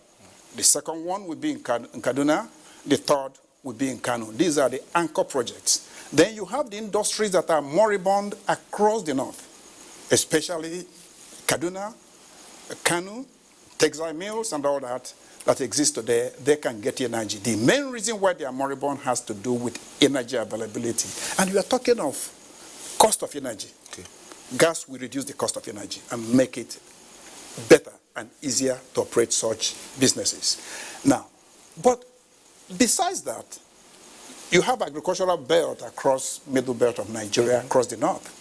The second one will be in Kaduna. The third will be in Kano. These are the anchor projects. Then you have the industries that are moribund across the north, especially Kaduna, Kano, textile mills and all that exist today. They can get energy. The main reason why they are moribund has to do with energy availability. And you are talking of cost of energy. Okay. Gas will reduce the cost of energy and make it better and easier to operate such businesses. Now, but besides that, you have agricultural belt across middle belt of Nigeria, across the north.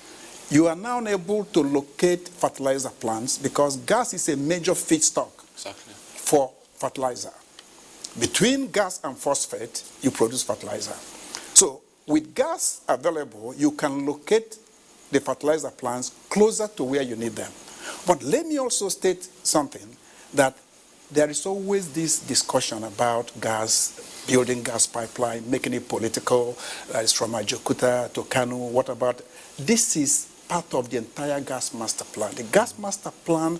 You are now able to locate fertilizer plants because gas is a major feedstock for fertilizer. Between gas and phosphate, you produce fertilizer. So with gas available, you can locate the fertilizer plants closer to where you need them. But let me also state something, that there is always this discussion about gas, building gas pipeline, making it political. It's from Ajaokuta to Kano. What about? This is part of the entire gas master plan. The gas master plan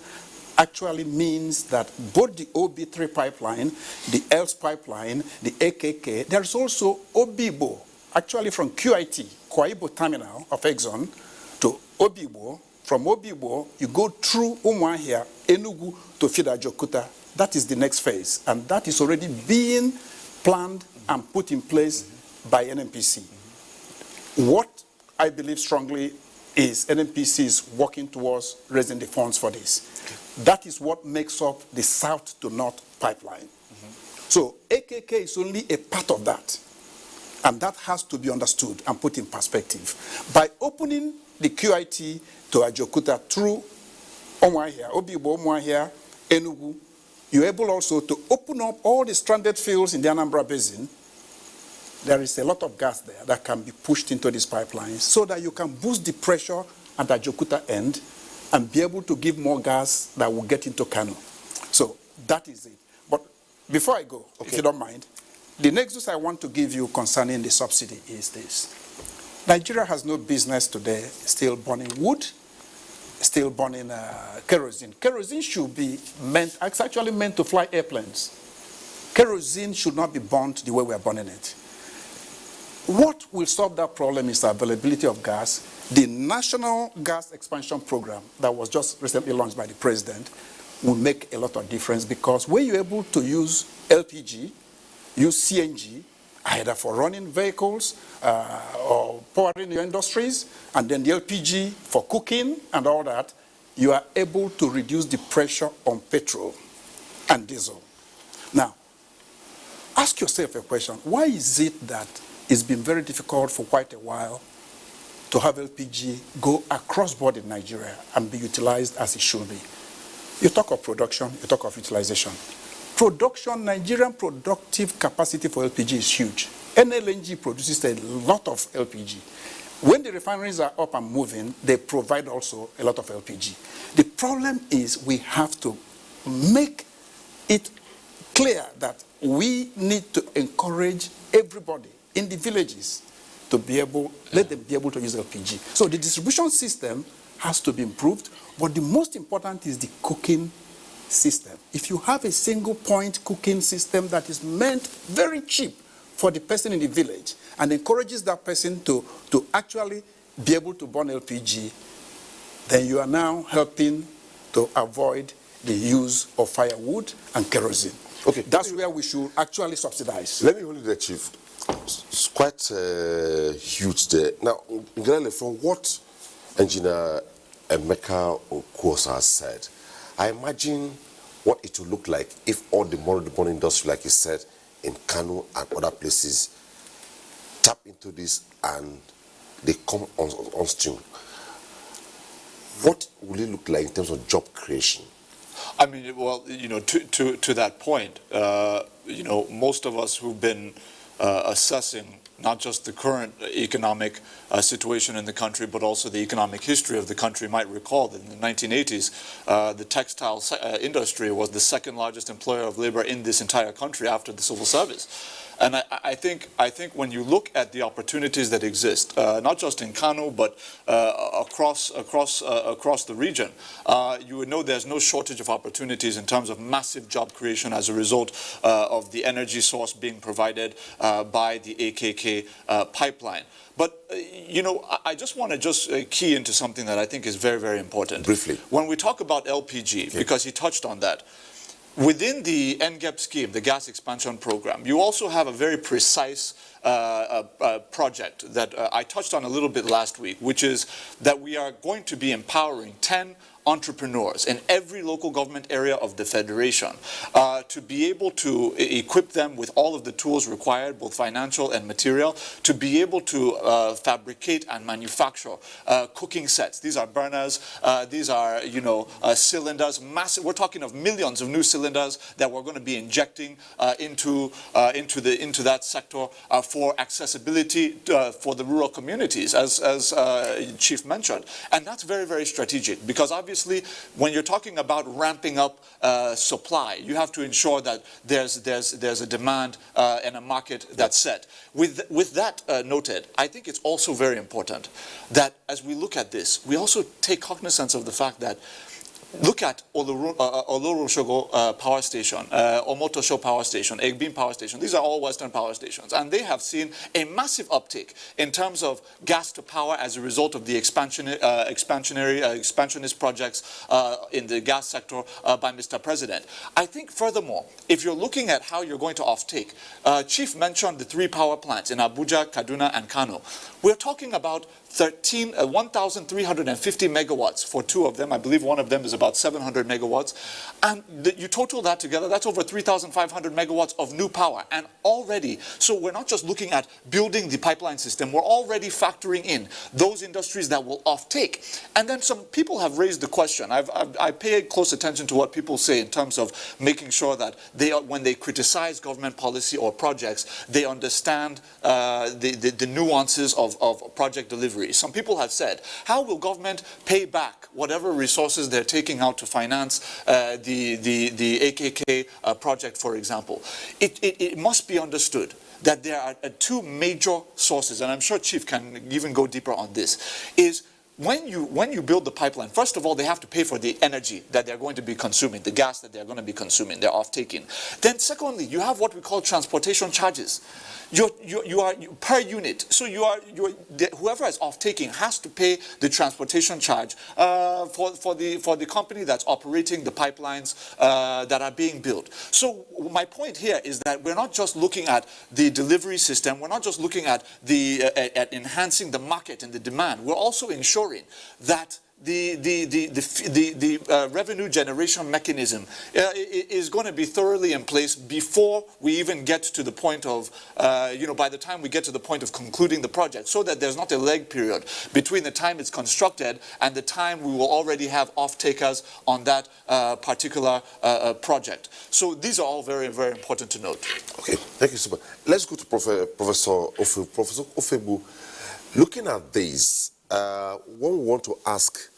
actually means that both the OB3 pipeline, the ELS pipeline, the AKK, there's also Obibo, actually from QIT, Kwaibo terminal of Exxon, to Obibo. From Obibo, you go through Umuahia, Enugu to feed Ajaokuta. That is the next phase, and that is already being planned and put in place by NNPC. What I believe strongly is NNPC is working towards raising the funds for this. That is what makes up the south to north pipeline. So AKK is only a part of that, and that has to be understood and put in perspective. By opening the QIT to Ajaokuta through Umuahia, Obibo, Umuahia, Enugu, you're able also to open up all the stranded fields in the Anambra Basin. There is a lot of gas there that can be pushed into these pipelines so that you can boost the pressure at the Ajaokuta end and be able to give more gas that will get into Kano. So that is it. But before I go, if you don't mind, the next news I want to give you concerning the subsidy is this. Nigeria has no business today still burning wood, still burning kerosene. Kerosene should be meant, it's actually meant to fly airplanes. Kerosene should not be burnt the way we are burning it. What will solve that problem is the availability of gas. The National Gas Expansion Program that was just recently launched by the President will make a lot of difference, because when you're able to use LPG, use CNG, either for running vehicles or powering your industries, and then the LPG for cooking and all that, you are able to reduce the pressure on petrol and diesel. Now, ask yourself a question. Why is it that it's been very difficult for quite a while to have LPG go across border in Nigeria and be utilized as it should be? You talk of production, you talk of utilization. Production, Nigerian productive capacity for LPG is huge. NLNG produces a lot of LPG. When the refineries are up and moving, they provide also a lot of LPG. The problem is we have to make it clear that we need to encourage everybody in the villages to be able, let them be able to use LPG. So the distribution system has to be improved, but the most important is the cooking system. If you have a single point cooking system that is meant very cheap for the person in the village and encourages that person to actually be able to burn LPG, then you are now helping to avoid the use of firewood and kerosene. Okay, that's where we should actually subsidize. Let me hold you there, Chief. It's quite huge there. Now, Ngrele, from what Engineer Emeka Okwosa has said, I imagine what it will look like if all the moribund industry, like you said, in Kano and other places, tap into this and they come on stream. What will it look like in terms of job creation? I mean, well, you know, to that point, you know, most of us who've been assessing not just the current economic situation in the country, but also the economic history of the country might recall that in the 1980s, the textile industry was the second largest employer of labor in this entire country after the civil service. And I think when you look at the opportunities that exist, not just in Kano, but across the region, you would know there's no shortage of opportunities in terms of massive job creation as a result of the energy source being provided by the AKK pipeline. But, you know, I just want to key into something that I think is very, very important. Briefly. When we talk about LPG, because he touched on that, within the NGEP scheme, the gas expansion program, you also have a very precise project that I touched on a little bit last week, which is that we are going to be empowering 10 entrepreneurs in every local government area of the Federation to be able to equip them with all of the tools required, both financial and material, to be able to fabricate and manufacture cooking sets. These are burners, these are, you know, cylinders, massive. We're talking of millions of new cylinders that we're going to be injecting into that sector for accessibility for the rural communities, as Chief mentioned. And that's very, very strategic, because obviously when you're talking about ramping up supply, you have to ensure that there's a demand and a market that's set. With that noted, I think it's also very important that as we look at this, we also take cognizance of the fact that look at Oloroshogo Power Station, Omotosho Power Station, Egbin Power Station. These are all Western power stations, and they have seen a massive uptick in terms of gas to power as a result of the expansionist projects in the gas sector by Mr. President. I think furthermore, if you're looking at how you're going to offtake, Chief mentioned the 3 power plants in Abuja, Kaduna, and Kano. We're talking about 1,350 megawatts for 2 of them. I believe one of them is about 700 megawatts. And you total that together, that's over 3,500 megawatts of new power. And already, so we're not just looking at building the pipeline system, we're already factoring in those industries that will offtake. And then some people have raised the question. I pay close attention to what people say in terms of making sure that when they criticize government policy or projects, they understand the nuances of project delivery. Some people have said, how will government pay back whatever resources they're taking out to finance the AKK project, for example? It must be understood that there are 2 major sources, and I'm sure Chief can even go deeper on this, is when you build the pipeline, first of all, they have to pay for the energy that they're going to be consuming, the gas that they're going to be consuming, they're off-taking. Then secondly, you have what we call transportation charges. You are per unit. So whoever is off-taking has to pay the transportation charge for the company that's operating the pipelines that are being built. So my point here is that we're not just looking at the delivery system. We're not just looking at at enhancing the market and the demand. We're also ensuring that the revenue generation mechanism is going to be thoroughly in place before we even get to the point of, by the time we get to the point of concluding the project, so that there's not a lag period between the time it's constructed and the time we will already have off-takers on that particular project. So these are all very, very important to note. Okay, thank you so much. Let's go to Professor Ofebu. Looking at this, one we want to ask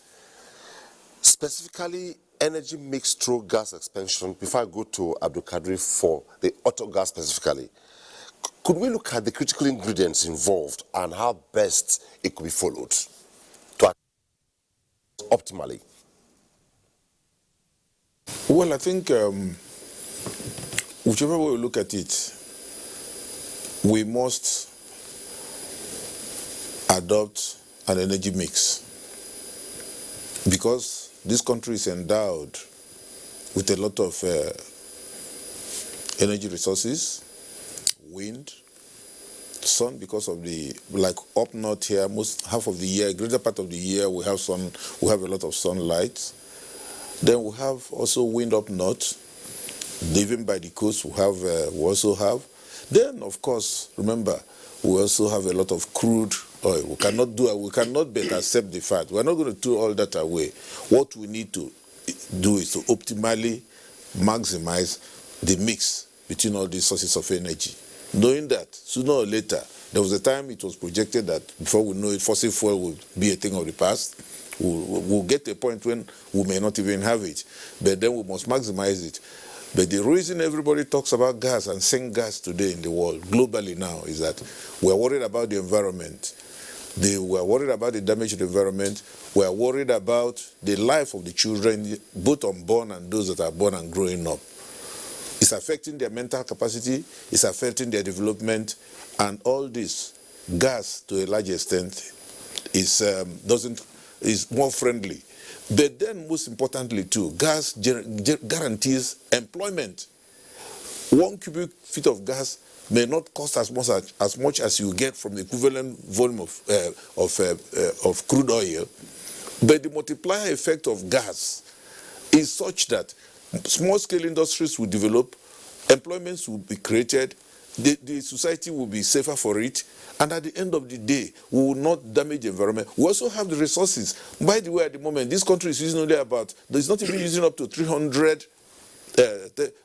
specifically energy mix through gas expansion. Before I go to Abdul Kadri for the auto gas specifically, could we look at the critical ingredients involved and how best it could be followed to optimally? Well, I think whichever way we look at it, we must adopt an energy mix, because this country is endowed with a lot of energy resources, wind, sun, because of like up north here, half of the year, greater part of the year, we have sun, we have a lot of sunlight. Then we have also wind up north, even by the coast we also have. Then, of course, remember, we also have a lot of crude oil. We cannot but accept the fact. We're not going to throw all that away. What we need to do is to optimally maximize the mix between all these sources of energy. Knowing that, sooner or later, there was a time it was projected that before we know it, fossil fuel will be a thing of the past. We'll get to a point when we may not even have it. But then we must maximize it. But the reason everybody talks about gas and sing gas today in the world, globally now, is that we're worried about the environment. We're worried about the damage to the environment. We're worried about the life of the children, both unborn and those that are born and growing up. It's affecting their mental capacity, it's affecting their development, and all this gas, to a large extent, is more friendly. But then, most importantly too, gas guarantees employment. 1 cubic feet of gas may not cost as much as you get from the equivalent volume of crude oil, but the multiplier effect of gas is such that small-scale industries will develop, employments will be created, the society will be safer for it, and at the end of the day, we will not damage the environment. We also have the resources. By the way, at the moment, this country is using only it's not even using up to 300,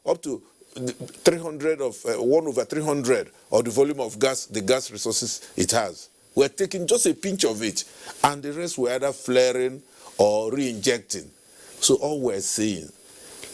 up to 300 of 1/300 of the volume of gas, the gas resources it has. We're taking just a pinch of it, and the rest we're either flaring or re-injecting. So all we're saying,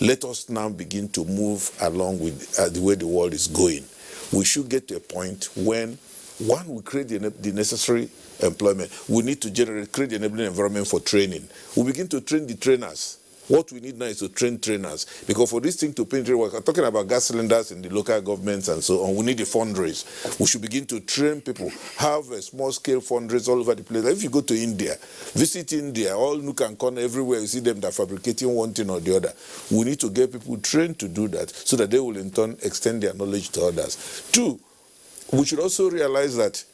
let us now begin to move along with the way the world is going. We should get to a point when, one, we create the necessary employment. We need to create the enabling environment for training. We begin to train the trainers. What we need now is to train trainers. Because for this thing to penetrate, we're talking about gas cylinders in the local governments and so on. We need a fundraise. We should begin to train people, have a small-scale fundraise all over the place. If you go to India, visit India, all nook and corner, everywhere, you see them that are fabricating one thing or the other. We need to get people trained to do that so that they will in turn extend their knowledge to others. Two, we should also realize that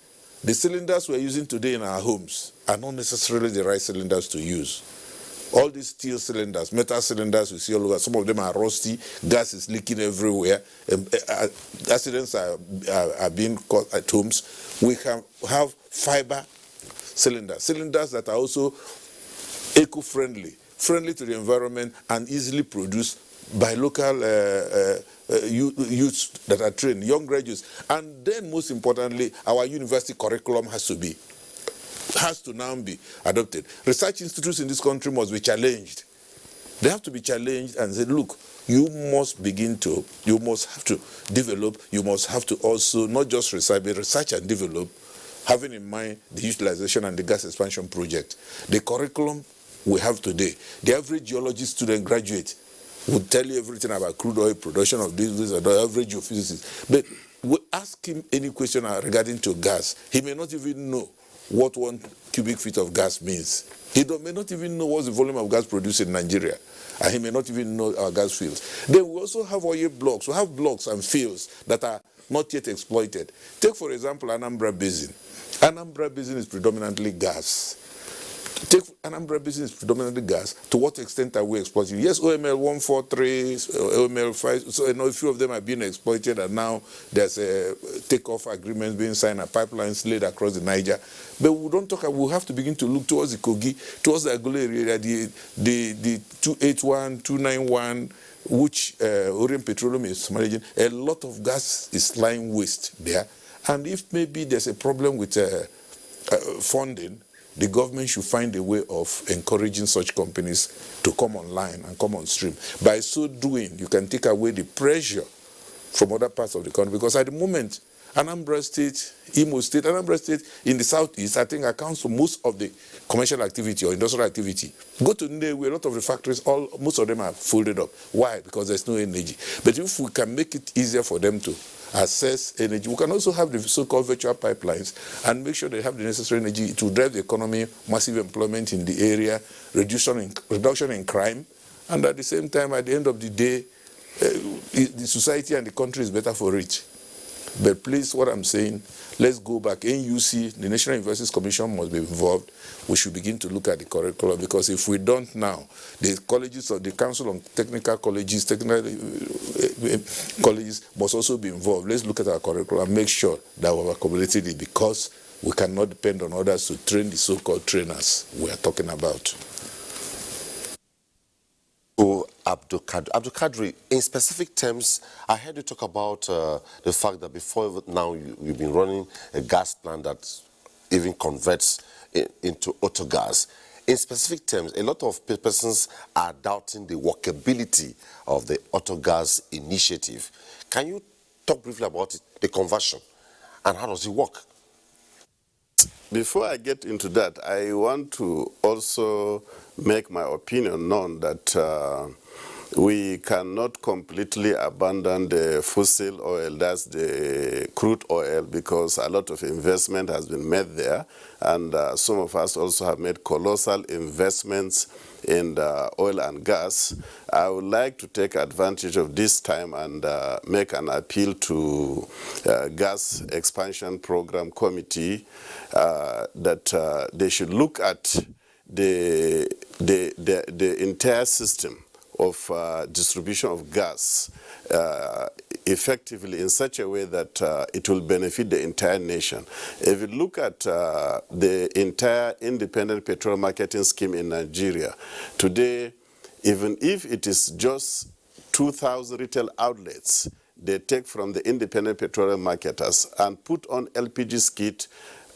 the cylinders we're using today in our homes are not necessarily the right cylinders to use. All these steel cylinders, metal cylinders we see all over, some of them are rusty, gas is leaking everywhere, accidents are being caused at homes. We can have fiber cylinders that are also eco-friendly, friendly to the environment, and easily produced by local youths that are trained, young graduates. And then, most importantly, our university curriculum has to now be adopted. Research institutes in this country must be challenged. They have to be challenged and say, look, you must have to develop, you must have to also not just research and develop, having in mind the utilization and the gas expansion project. The curriculum we have today, the average geology student graduate would tell you everything about crude oil production of this, or the average geophysicist. But we ask him any question regarding to gas, he may not even know what 1 cubic feet of gas means. He may not even know what's the volume of gas produced in Nigeria, and he may not even know our gas fields. Then we also have oil blocks. We have blocks and fields that are not yet exploited. Take, for example, Anambra Basin. Anambra Basin is predominantly gas. Take Anambra Basin is predominantly gas. To what extent are we exploiting? Yes, OML 143, OML 5, so a few of them are being exploited, and now there's a takeoff agreement being signed, a pipelines laid across the Niger. But we don't talk. We have to begin to look towards the Kogi, towards the Agolo area, the 281, 291, which Orient Petroleum is managing. A lot of gas is lying waste there, and if maybe there's a problem with funding, the government should find a way of encouraging such companies to come online and come on stream. By so doing, you can take away the pressure from other parts of the country. Because at the moment, Anambra State, Imo State, Anambra State in the southeast, I think accounts for most of the commercial activity or industrial activity. Go to Nnewi, a lot of the factories, most of them are folded up. Why? Because there's no energy. But if we can make it easier for them to access energy, we can also have the so-called virtual pipelines and make sure they have the necessary energy to drive the economy, massive employment in the area, reduction in crime, and at the same time, at the end of the day, the society and the country is better for it. But please, what I'm saying, let's go back. NUC, the National Universities Commission, must be involved. We should begin to look at the curriculum, because if we don't now, the colleges or the Council on Technical Colleges, colleges must also be involved. Let's look at our curriculum and make sure that we've accommodated it, because we cannot depend on others to train the so-called trainers we are talking about. Abdul Kadri, in specific terms, I heard you talk about the fact that before now you've been running a gas plant that even converts into autogas. In specific terms, a lot of persons are doubting the workability of the autogas initiative. Can you talk briefly about it, the conversion, and how does it work? Before I get into that, I want to also make my opinion known that we cannot completely abandon the fossil oil, that's the crude oil, because a lot of investment has been made there, and some of us also have made colossal investments in the oil and gas. I would like to take advantage of this time and make an appeal to Gas Expansion Program Committee that they should look at the entire system of distribution of gas effectively in such a way that it will benefit the entire nation. If you look at the entire independent petrol marketing scheme in Nigeria, today, even if it is just 2,000 retail outlets, they take from the independent petroleum marketers and put on LPG skid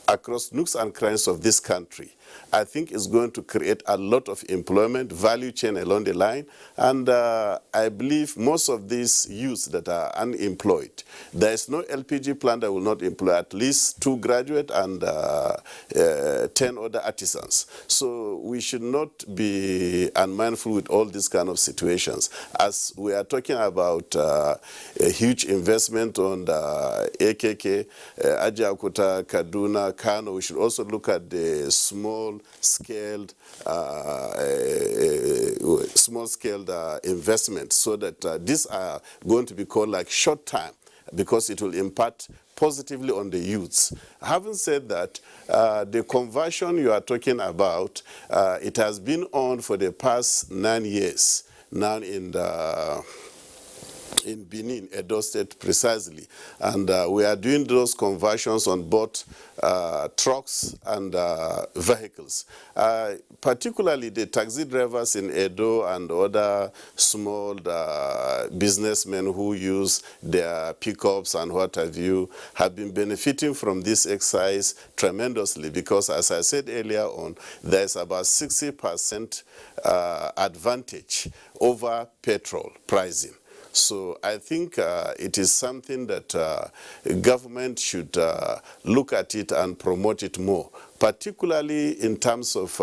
across nooks and crannies of this country. I think it's going to create a lot of employment, value chain along the line, and I believe most of these youths that are unemployed, there is no LPG plant that will not employ at least 2 graduates and 10 other artisans. So we should not be unmindful with all these kind of situations. As we are talking about a huge investment on the AKK, Ajakuta, Kaduna, Kano, we should also look at the small-scaled investments, so that these are going to be called like short time, because it will impact positively on the youths. Having said that, the conversion you are talking about, it has been on for the past 9 years now in Benin, Edo State precisely. And we are doing those conversions on both trucks and vehicles. Particularly the taxi drivers in Edo and other small businessmen who use their pickups and what have you have been benefiting from this exercise tremendously, because as I said earlier on, there's about 60% advantage over petrol pricing. So I think it is something that government should look at it and promote it more, particularly in terms of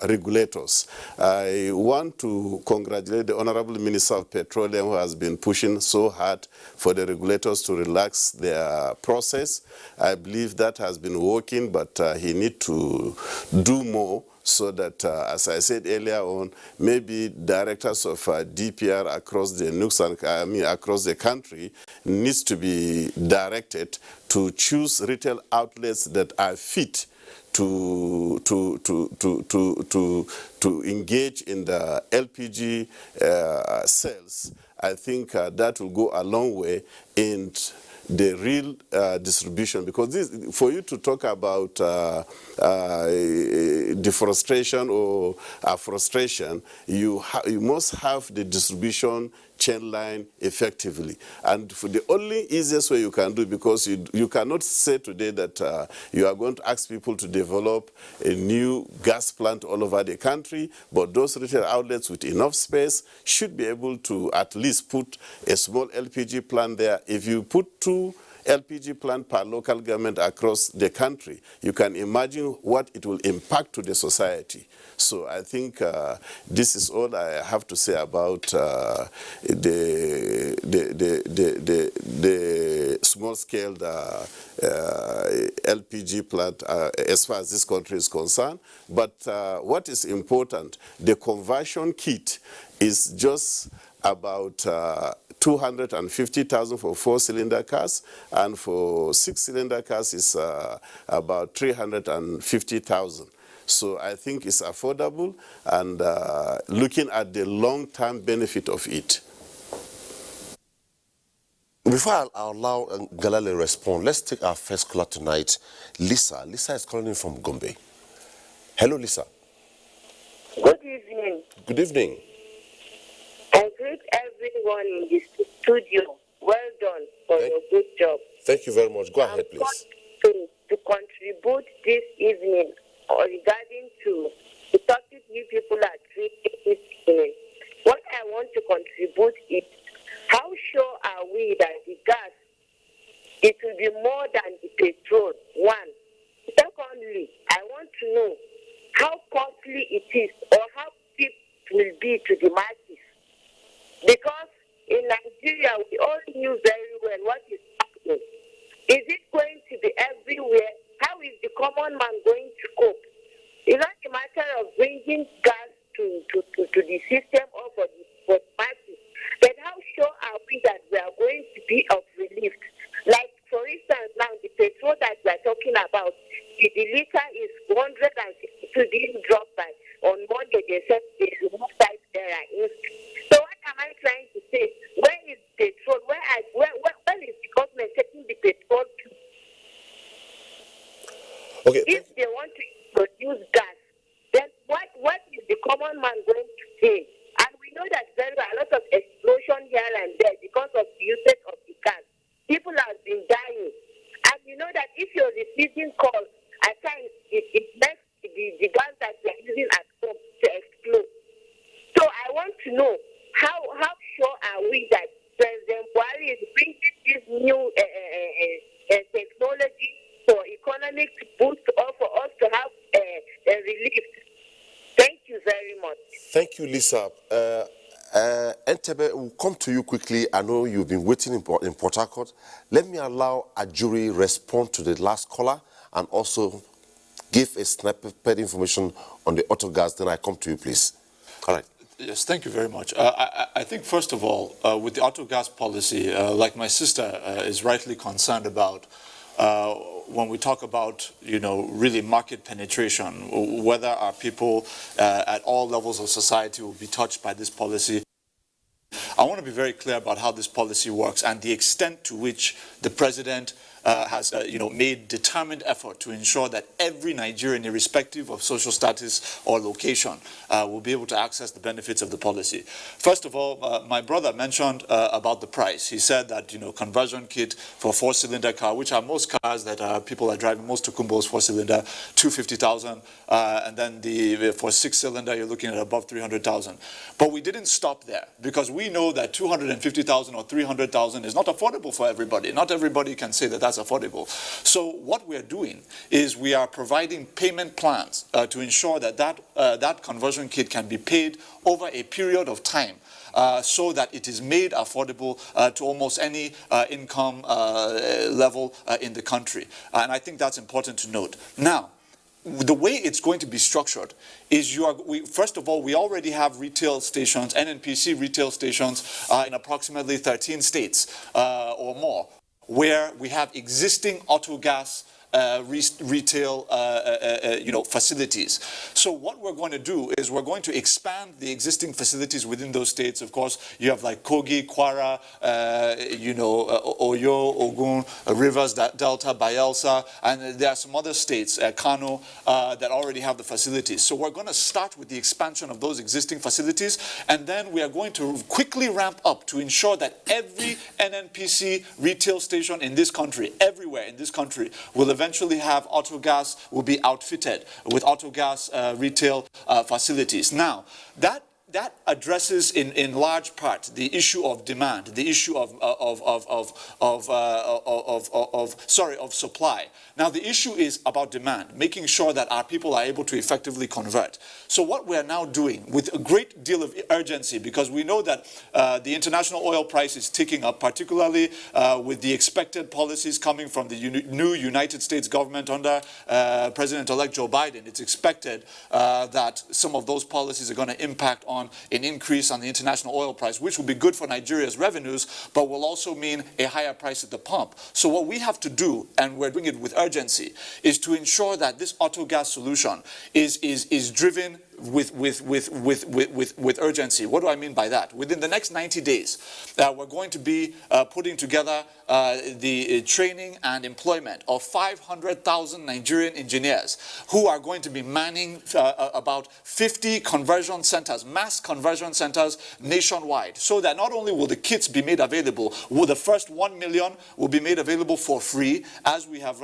regulators. I want to congratulate the Honorable Minister of Petroleum, who has been pushing so hard for the regulators to relax their process. I believe that has been working, but he needs to do more, so that, as I said earlier on, maybe directors of DPR across the nooks and across the country needs to be directed to choose retail outlets that are fit to engage in the LPG sales. I think that will go a long way in the real distribution, because this, for you to talk about deforestation or afforestation, you must have the distribution chain line effectively. And for the only easiest way you can do, because you cannot say today that you are going to ask people to develop a new gas plant all over the country, but those retail outlets with enough space should be able to at least put a small LPG plant there. If you put 2 LPG plant per local government across the country, you can imagine what it will impact to the society. So I think this is all I have to say about the small-scale LPG plant as far as this country is concerned. But what is important, the conversion kit is just about 250,000 for 4-cylinder cars, and for 6-cylinder cars is about 350,000. So I think it's affordable, and looking at the long-term benefit of it. Before I allow Galale respond, let's take our first caller tonight, Lisa. Lisa is calling in from Gombe. Hello, Lisa. Good evening. Good evening. I greet everyone in the studio. Well done for your good job. Thank you very much. Go ahead, please. To contribute this evening regarding to the topic you people are treating this evening. What I want to contribute is, how sure are we that the gas, it will be more than the petrol? One. Secondly, I want to know how costly it is, or how cheap it will be to the masses. Because in Nigeria, we all knew very well what is happening. Is it going to be everywhere? How is the common man going to cope? It's not a matter of bringing gas to the system or for the masses. But how sure are we that we are going to be of relief? Like, for instance, now the petrol that we are talking about, the liter is 162 being dropped by. On Monday, they said they remove type there. So what am I trying to say? Where is petrol? Where is the government taking the petrol to? Okay. If they want to produce gas, then what is the common man going to pay? And we know that there are a lot of explosion here and there because of the usage of the gas. People have been dying. And you know that if you're receiving calls, at times it makes the gas that you're using at home to explode. So I want to know, how sure are we that President Buhari is bringing this new technology for economic boost, or for us to have a relief? Thank you very much. Thank you, Lisa. Entebbe, we'll come to you quickly. I know you've been waiting in Port Harcourt. Let me allow a jury respond to the last caller and also give a snippet information on the auto gas. Then I come to you, please. All right. Yes, thank you very much. I think, first of all, with the auto gas policy, like my sister is rightly concerned about, when we talk about, really market penetration, whether our people at all levels of society will be touched by this policy, I want to be very clear about how this policy works and the extent to which the president has made determined effort to ensure that every Nigerian, irrespective of social status or location, will be able to access the benefits of the policy. First of all, my brother mentioned about the price. He said that conversion kit for 4-cylinder car, which are most cars that people are driving, most Tukumbos 4-cylinder, 250,000, and then for 6-cylinder you're looking at above 300,000. But we didn't stop there, because we know that 250,000 or 300,000 is not affordable for everybody. Not everybody can say that that's affordable. So what we're doing is we are providing payment plans to ensure that that conversion kit can be paid over a period of time, so that it is made affordable to almost any income level in the country. And I think that's important to note. Now, the way it's going to be structured is first of all, we already have retail stations, NNPC retail stations in approximately 13 states or more, where we have existing auto gas retail facilities. So what we're going to do is we're going to expand the existing facilities within those states. Of course, you have like Kogi, Kwara, Oyo, Ogun, Rivers, Delta, Bayelsa, and there are some other states, Kano, that already have the facilities. So we're going to start with the expansion of those existing facilities, and then we are going to quickly ramp up to ensure that every NNPC retail station in this country, everywhere in this country, will eventually have auto gas, will be outfitted with auto gas retail facilities. Now, that addresses in large part the issue of demand, the issue of supply. Now the issue is about demand, making sure that our people are able to effectively convert. So what we are now doing with a great deal of urgency, because we know that the international oil price is ticking up, particularly with the expected policies coming from the new United States government under President-elect Joe Biden. It's expected that some of those policies are going to impact on an increase on the international oil price, which will be good for Nigeria's revenues, but will also mean a higher price at the pump. So what we have to do, and we're doing it with urgency, is to ensure that this auto gas solution is driven with urgency. What do I mean by that? Within the next 90 days, we're going to be putting together the training and employment of 500,000 Nigerian engineers who are going to be manning about 50 conversion centers, mass conversion centers nationwide, so that not only will the kits be made available, the first 1 million will be made available for free, as we have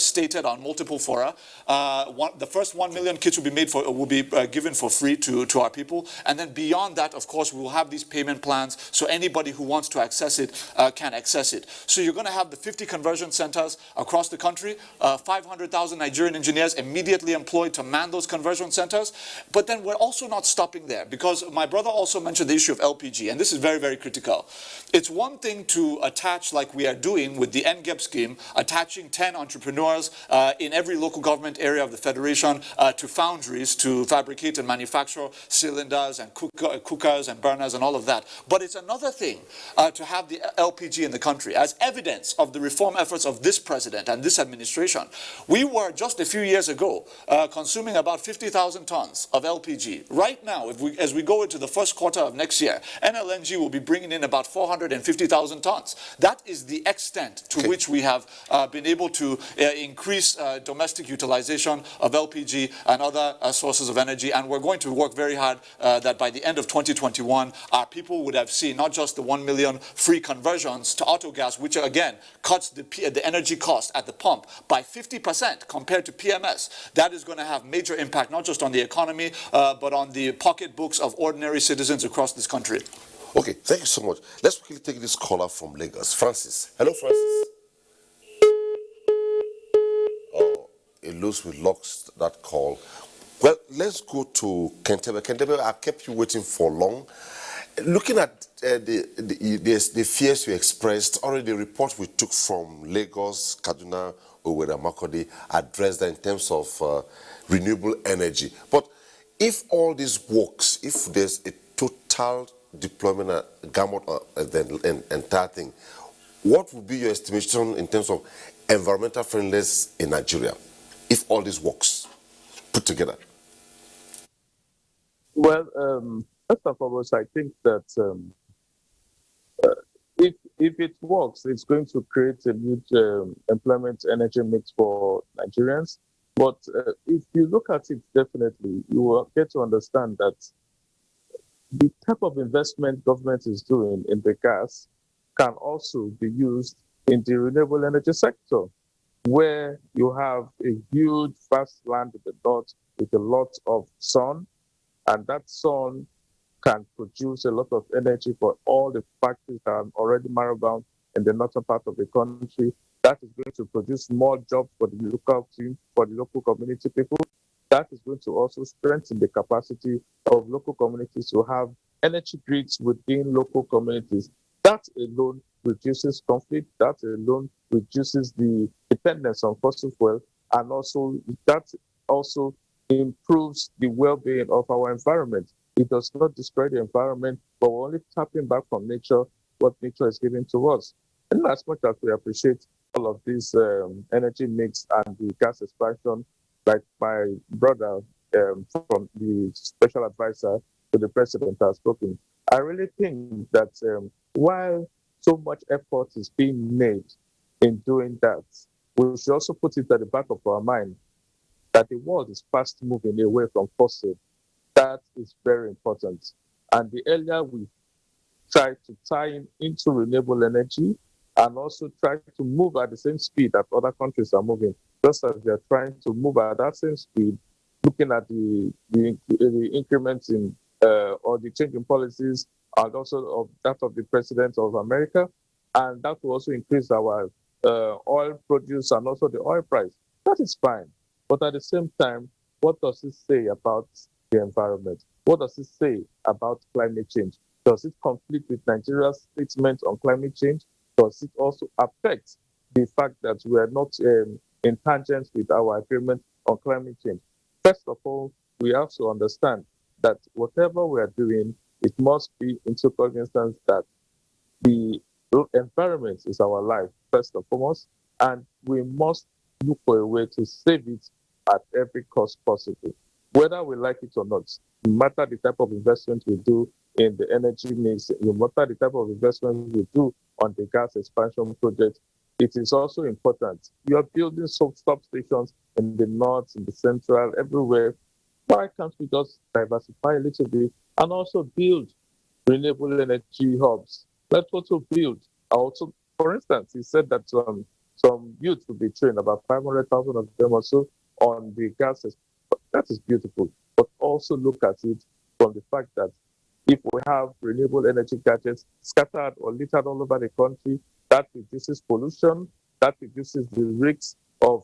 stated on multiple fora. The first 1 million kits will be given for free to our people. And then beyond that, of course, we will have these payment plans so anybody who wants to access it can access it. So you're going to have the 50 conversion centers across the country, 500,000 Nigerian engineers immediately employed to man those conversion centers. But then we're also not stopping there, because my brother also mentioned the issue of LPG, and this is very, very critical. It's one thing to attach, like we are doing with the NGEP scheme, attaching 10 entrepreneurs in every local government area of the Federation to foundries to fabricate and manufacture cylinders and cookers and burners and all of that. But it's another thing to have the LPG in the country as evidence of the reform efforts of this president and this administration. We were just a few years ago consuming about 50,000 tons of LPG. Right now, as we go into the first quarter of next year, NLNG will be bringing in about 450,000 tons. That is the extent to which we have been able to increase domestic utilization of LPG and other sources of energy. And we're going to work very hard that by the end of 2021, our people would have seen not just the 1 million free conversions to autogas, which again cuts the energy cost at the pump by 50% compared to PMS. That is going to have major impact, not just on the economy, but on the pocketbooks of ordinary citizens across this country. Okay, thank you so much. Let's quickly take this caller from Lagos. Francis. Hello, Francis. Oh, it looks we lost that call. Well, let's go to Kentebe. Kentebe, I kept you waiting for long. Looking at the fears you expressed, already the report we took from Lagos, Kaduna, Owerri, Makurdi addressed that in terms of renewable energy. But if all this works, if there's a total deployment gamut of the entire thing, what would be your estimation in terms of environmental friendliness in Nigeria, if all this works put together? Well, first and foremost, I think that if it works, it's going to create a new employment energy mix for Nigerians. But if you look at it, definitely, you will get to understand that the type of investment government is doing in the gas can also be used in the renewable energy sector, where you have a huge vast land in the north with a lot of sun, and that sun can produce a lot of energy for all the factories that are already marrow-bound in the northern part of the country. That is going to produce more jobs for the local team, for the local community people. That is going to also strengthen the capacity of local communities to have energy grids within local communities. That alone reduces conflict. That alone reduces the dependence on fossil fuel, and also that also improves the well-being of our environment. It does not destroy the environment, but we're only tapping back from nature what nature is giving to us. And as much as we appreciate all of this energy mix and the gas expansion, like my brother from the special advisor to the president has spoken, I really think that while so much effort is being made in doing that, we should also put it at the back of our mind that the world is fast moving away from fossil. That is very important. And the earlier we try to tie into renewable energy and also try to move at the same speed that other countries are moving, just as they're trying to move at that same speed, looking at the increments in or the change in policies, and also of that of the president of America, and that will also increase our oil produce and also the oil price. That is fine. But at the same time, what does it say about the environment? What does it say about climate change? Does it conflict with Nigeria's statement on climate change? Does it also affect the fact that we are not in tangent with our agreement on climate change? First of all, we have to understand that whatever we are doing, it must be into cognizance that the environment is our life, first and foremost, and we must look for a way to save it at every cost possible. Whether we like it or not, no matter the type of investment we do in the energy mix, no matter the type of investment we do on the gas expansion project, it is also important. You are building some substations in the north, in the central, everywhere. Why can't we just diversify a little bit and also build renewable energy hubs? Let's also build. Also, for instance, he said that some youth will be trained, about 500,000 of them or so, on the gases. That is beautiful. but also look at it from the fact that if we have renewable energy gadgets scattered or littered all over the country, that reduces pollution, that reduces the risks of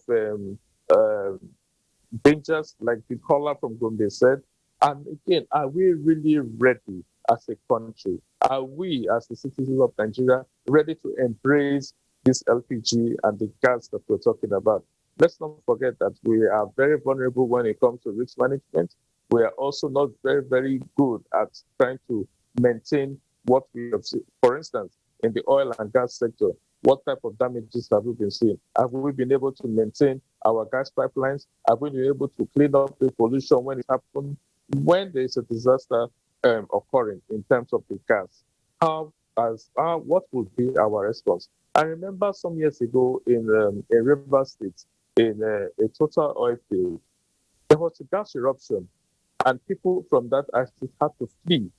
dangers like the caller from Gombe said. And again, are we really ready as a country? Are we, as the citizens of Nigeria, ready to embrace this LPG and the gas that we're talking about? Let's not forget that we are very vulnerable when it comes to risk management. We are also not very, very good at trying to maintain what we have seen. For instance, in the oil and gas sector, what type of damages have we been seeing? Have we been able to maintain our gas pipelines? Have we been able to clean up the pollution when it happens? When there is a disaster occurring in terms of the gas, what would be our response? I remember some years ago in River State, in a total oil field, there was a gas eruption, and people from that actually had to flee.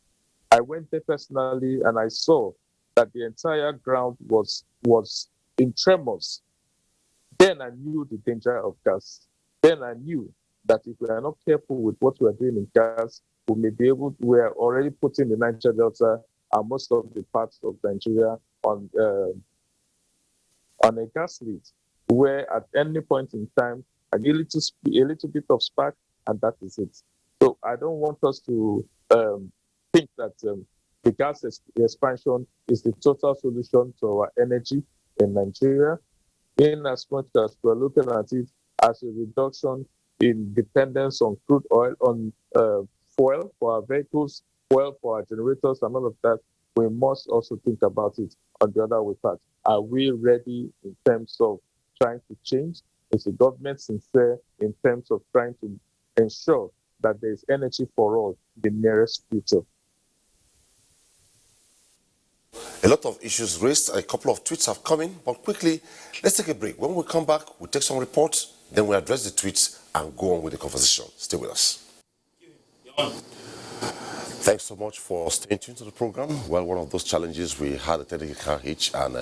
I went there personally, and I saw that the entire ground was in tremors. Then I knew the danger of gas. Then I knew that if we are not careful with what we are doing in gas, we are already putting the Niger Delta and most of the parts of Nigeria on a gas lead, where at any point in time, a little bit of spark, and that is it. So I don't want us to think that the gas expansion is the total solution to our energy in Nigeria, in as much as we're looking at it as a reduction in dependence on crude oil, on fuel for our vehicles, fuel for our generators, and all of that. We must also think about it on the other way part. Are we ready in terms of trying to change? Is the government sincere in terms of trying to ensure that there is energy for all in the nearest future? A lot of issues raised, a couple of tweets have come in, but quickly, let's take a break. When we come back, we'll take some reports, then we'll address the tweets and go on with the conversation. Stay with us. Thanks so much for staying tuned to the program. Well, one of those challenges, we had a technical hitch, and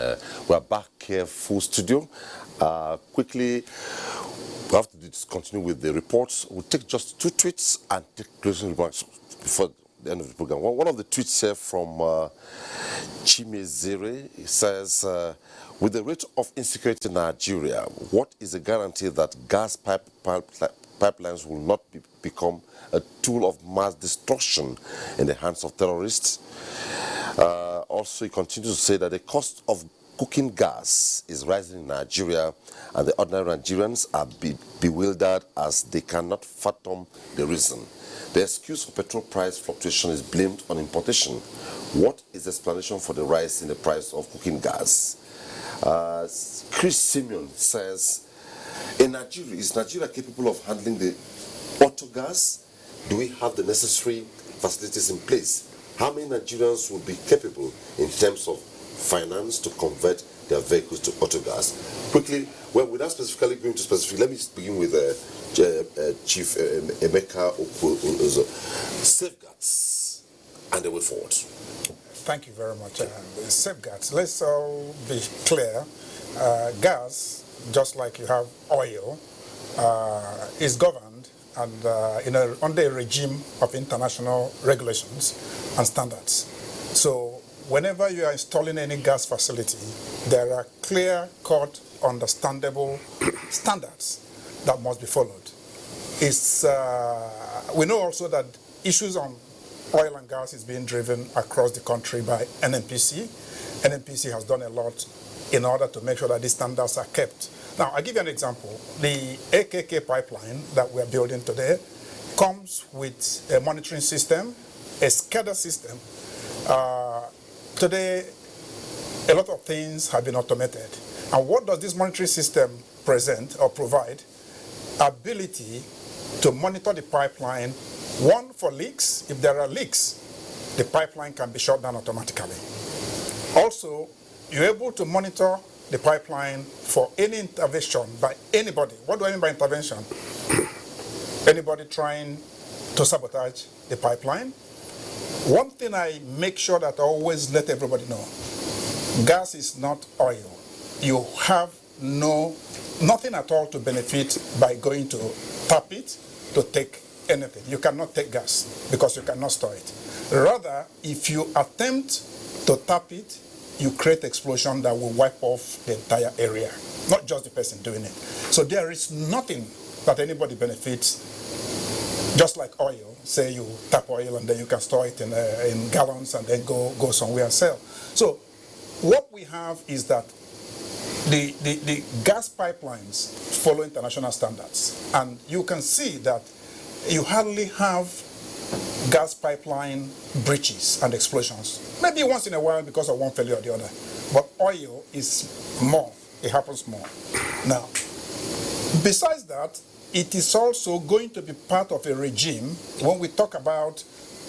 we're back here, full studio. Quickly, we have to continue with the reports. We'll take just 2 tweets and take closing remarks before the end of the program. One of the tweets here from Chimezere says, with the rate of insecurity in Nigeria, what is the guarantee that gas pipelines will not become a tool of mass destruction in the hands of terrorists? Also, he continues to say that the cost of cooking gas is rising in Nigeria, and the ordinary Nigerians are bewildered as they cannot fathom the reason. The excuse for petrol price fluctuation is blamed on importation. What is the explanation for the rise in the price of cooking gas? Chris Simeon says, is Nigeria capable of handling the auto gas? Do we have the necessary facilities in place? How many Nigerians would be capable in terms of finance to convert their vehicles to auto gas? Quickly, well, without specifically going to specific, let me begin with Chief Emeka Okozo. Safeguards and the way forward. Thank you very much. Safeguards. Let's all be clear. Gas, just like you have oil, is governed and under a regime of international regulations and standards. So whenever you are installing any gas facility, there are clear-cut, understandable standards that must be followed. We know also that issues on oil and gas is being driven across the country by NNPC. NNPC has done a lot in order to make sure that these standards are kept. Now, I'll give you an example. The AKK pipeline that we're building today comes with a monitoring system, a SCADA system. Today, a lot of things have been automated. And what does this monitoring system present or provide? Ability to monitor the pipeline, one, for leaks. If there are leaks, the pipeline can be shut down automatically. Also, you're able to monitor the pipeline for any intervention by anybody. What do I mean by intervention? Anybody trying to sabotage the pipeline. One thing I make sure that I always let everybody know, gas is not oil. You have nothing at all to benefit by going to tap it to take anything. You cannot take gas because you cannot store it. Rather, if you attempt to tap it, you create explosion that will wipe off the entire area, not just the person doing it. So there is nothing that anybody benefits, just like oil. Say you tap oil and then you can store it in gallons and then go somewhere and sell. So what we have is that the gas pipelines follow international standards. And you can see that you hardly have gas pipeline breaches and explosions. Maybe once in a while because of one failure or the other. But oil is more. It happens more. Now, besides that, it is also going to be part of a regime when we talk about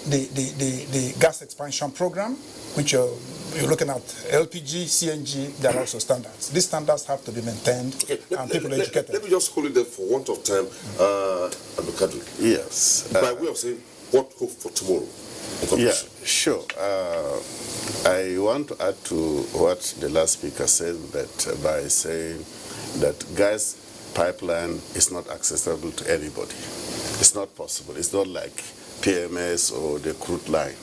the gas expansion program, which you're looking at LPG, CNG, there are also standards. These standards have to be maintained and people educated. Let me just hold it there for want of time. Abdulkadir. Yes. By way of saying, what hope for tomorrow? Yeah, sure. I want to add to what the last speaker said, that by saying that gas pipeline is not accessible to anybody. It's not possible. It's not like PMS or the crude line.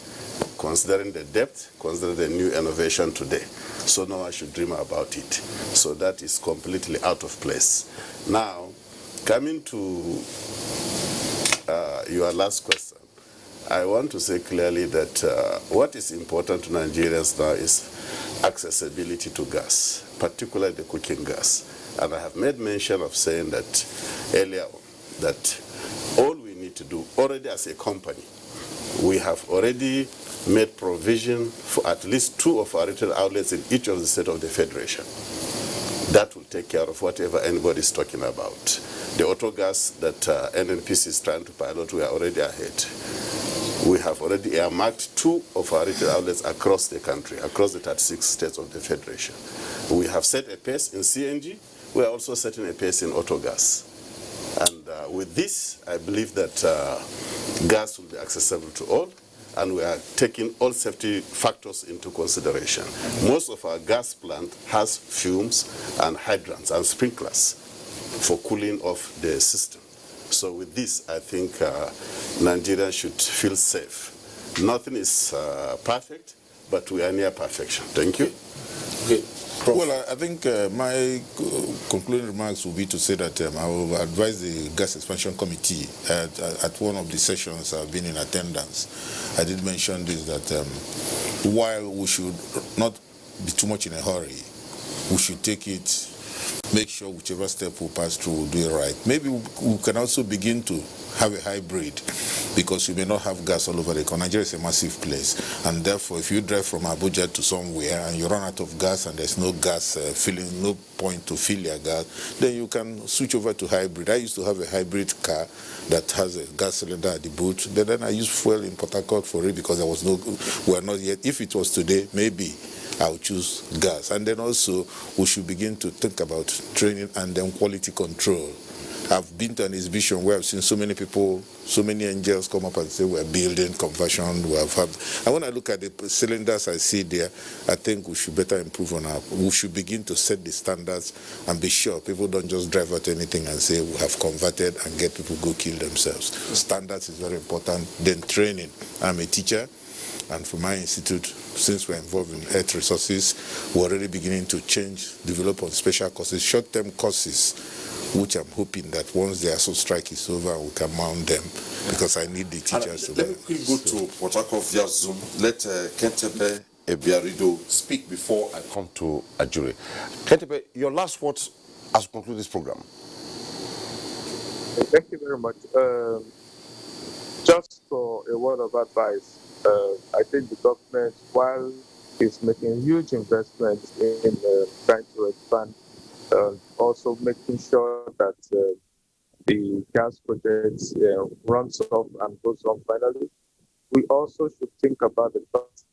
Considering the depth, considering the new innovation today, so no one should dream about it. So that is completely out of place. Now, coming to your last question, I want to say clearly that what is important to Nigerians now is accessibility to gas, particularly the cooking gas. And I have made mention of saying that earlier on, that all we need to do already as a company, we have already made provision for at least 2 of our retail outlets in each of the states of the Federation. That will take care of whatever anybody is talking about. The auto gas that NNPC is trying to pilot, we are already ahead. We have already earmarked 2 of our retail outlets across the country, across the 36 states of the Federation. We have set a pace in CNG. We are also setting a pace in auto gas. And with this, I believe that gas will be accessible to all, and we are taking all safety factors into consideration. Most of our gas plant has fumes and hydrants and sprinklers for cooling off the system. So with this, I think Nigerians should feel safe. Nothing is perfect, but we are near perfection. Thank you. Okay. Well, I think my concluding remarks will be to say that I will advise the Gas Expansion Committee at one of the sessions I've been in attendance. I did mention this, that while we should not be too much in a hurry, we should take it, make sure whichever step we pass through, we'll do it right. Maybe we can also begin to have a hybrid, because you may not have gas all over the country. Nigeria is a massive place, and therefore if you drive from Abuja to somewhere and you run out of gas and there's no gas filling, no point to fill your gas, then you can switch over to hybrid. I used to have a hybrid car that has a gas cylinder at the boot, but then I used fuel in Port Harcourt for it because there was no, we're not yet. If it was today, maybe I'll choose gas. And then also we should begin to think about training and then quality control. I've been to an exhibition where I've seen so many people, so many angels come up and say we're building conversion. And when I look at the cylinders I see there, I think we should better improve on our, we should begin to set the standards and be sure people don't just drive out anything and say we have converted and get people go kill themselves. Standards is very important. Then training. I'm a teacher. And for my institute, since we're involved in earth resources, we're already beginning to develop on special courses, short-term courses, which I'm hoping that once the ASO strike is over, we can mount them, because I need the teachers to Let me quickly go to Port Harcourt via Zoom. Let Kentebe Ebiarido speak before I come to Ajuri. Kentebe, your last words as we conclude this program. Thank you very much. Just for a word of advice, I think the government, while it's making huge investments in trying to expand, also making sure that the gas projects runs off and goes on finally, we also should think about the cost.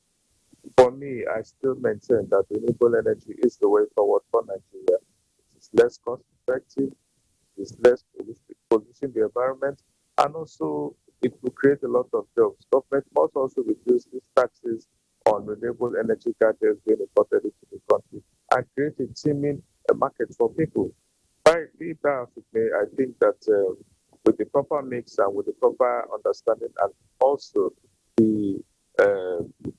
For me, I still maintain that renewable energy is the way forward for Nigeria. It's less cost effective, it's less polluting the environment, and also it will create a lot of jobs. Government must also reduce these taxes on renewable energy gadgets being imported into the country and create a teeming market for people. By that, I think that with the proper mix and with the proper understanding, and also the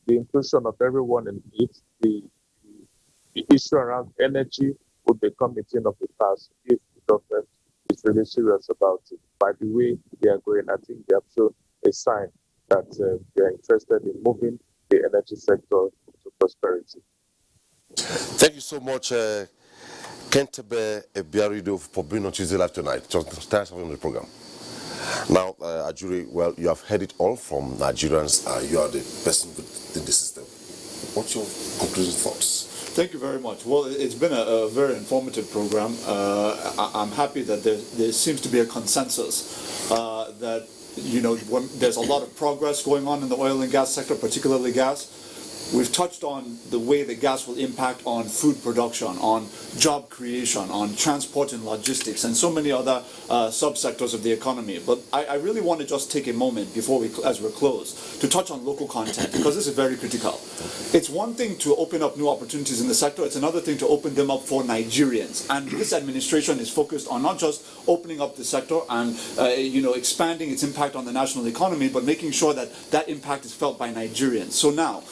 inclusion of everyone in it, the issue around energy would become a thing of the past if the government is really serious about it. By the way they are going, I think they have shown a sign that they are interested in moving the energy sector to prosperity. Thank you so much, Kentebe Ebiarido, for being on Tuesday Live tonight. Just thanks for having the program. Now, Ajuri, well, you have heard it all from Nigerians. You are the person within the system. What's your concluding thoughts? Thank you very much. Well, it's been a very informative program. I'm happy that there seems to be a consensus that, you know, there's a lot of progress going on in the oil and gas sector, particularly gas. We've touched on the way that gas will impact on food production, on job creation, on transport and logistics, and so many other subsectors of the economy. But I really want to just take a moment before as we close, to touch on local content, because this is very critical. It's one thing to open up new opportunities in the sector, it's another thing to open them up for Nigerians. And this administration is focused on not just opening up the sector and you know, expanding its impact on the national economy, but making sure that that impact is felt by Nigerians. So now,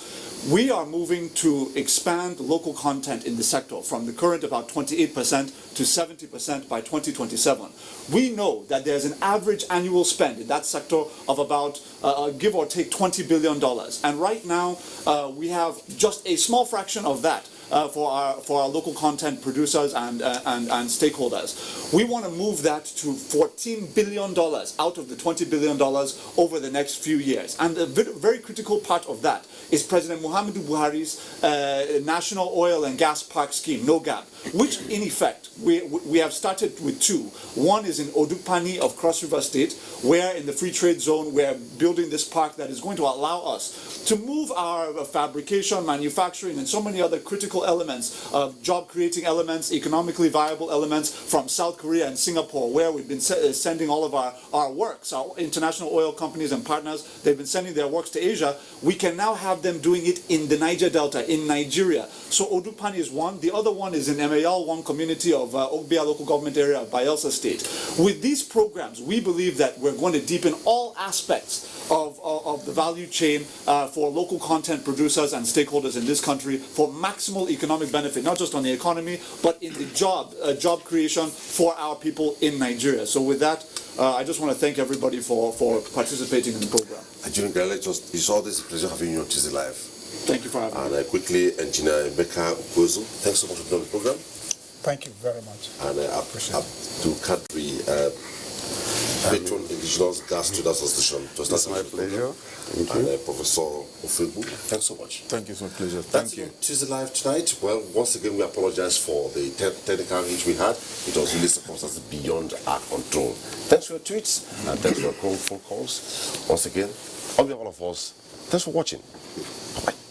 we are moving to expand local content in the sector from the current about 28% to 70% by 2027. We know that there's an average annual spend in that sector of about, give or take, $20 billion. And right now, we have just a small fraction of that for our local content producers and stakeholders. We want to move that to $14 billion out of the $20 billion over the next few years. And a very critical part of that is President Muhammadu Buhari's National Oil and Gas Park Scheme, NOGAP, which in effect we have started with two. One is in Odukpani of Cross River State, where in the free trade zone we're building this park that is going to allow us to move our fabrication, manufacturing, and so many other critical elements of job-creating elements, economically viable elements from South Korea and Singapore, where we've been sending all of our works. Our international oil companies and partners, they've been sending their works to Asia. We can now have them doing it in the Niger Delta, in Nigeria. So Odukpani is one. The other one is in MAL, one community of Ogbia local government area of Bayelsa State. With these programs, we believe that we're going to deepen all aspects of the value chain for local content producers and stakeholders in this country for maximal economic benefit, not just on the economy, but in the job creation for our people in Nigeria. So with that, I just want to thank everybody for participating in the program. It's always a pleasure having you on Tuesday Live. Thank you for having me. And quickly, Engineer Becca Ukozu, thanks so much for being on the program. Thank you very much. And Abdul Kadri, Patron Indigenous Gas Traders Association. It's my pleasure. Thank you. And Professor Ofebu, thanks so much. Thank you, it's my pleasure. Thank you. Tuesday Live tonight. Well, once again, we apologize for the technical glitch we had. It was really circumstances beyond our control. Thanks for your tweets and thanks for your phone calls. Once again, on behalf of all of us, thanks for watching. Bye-bye.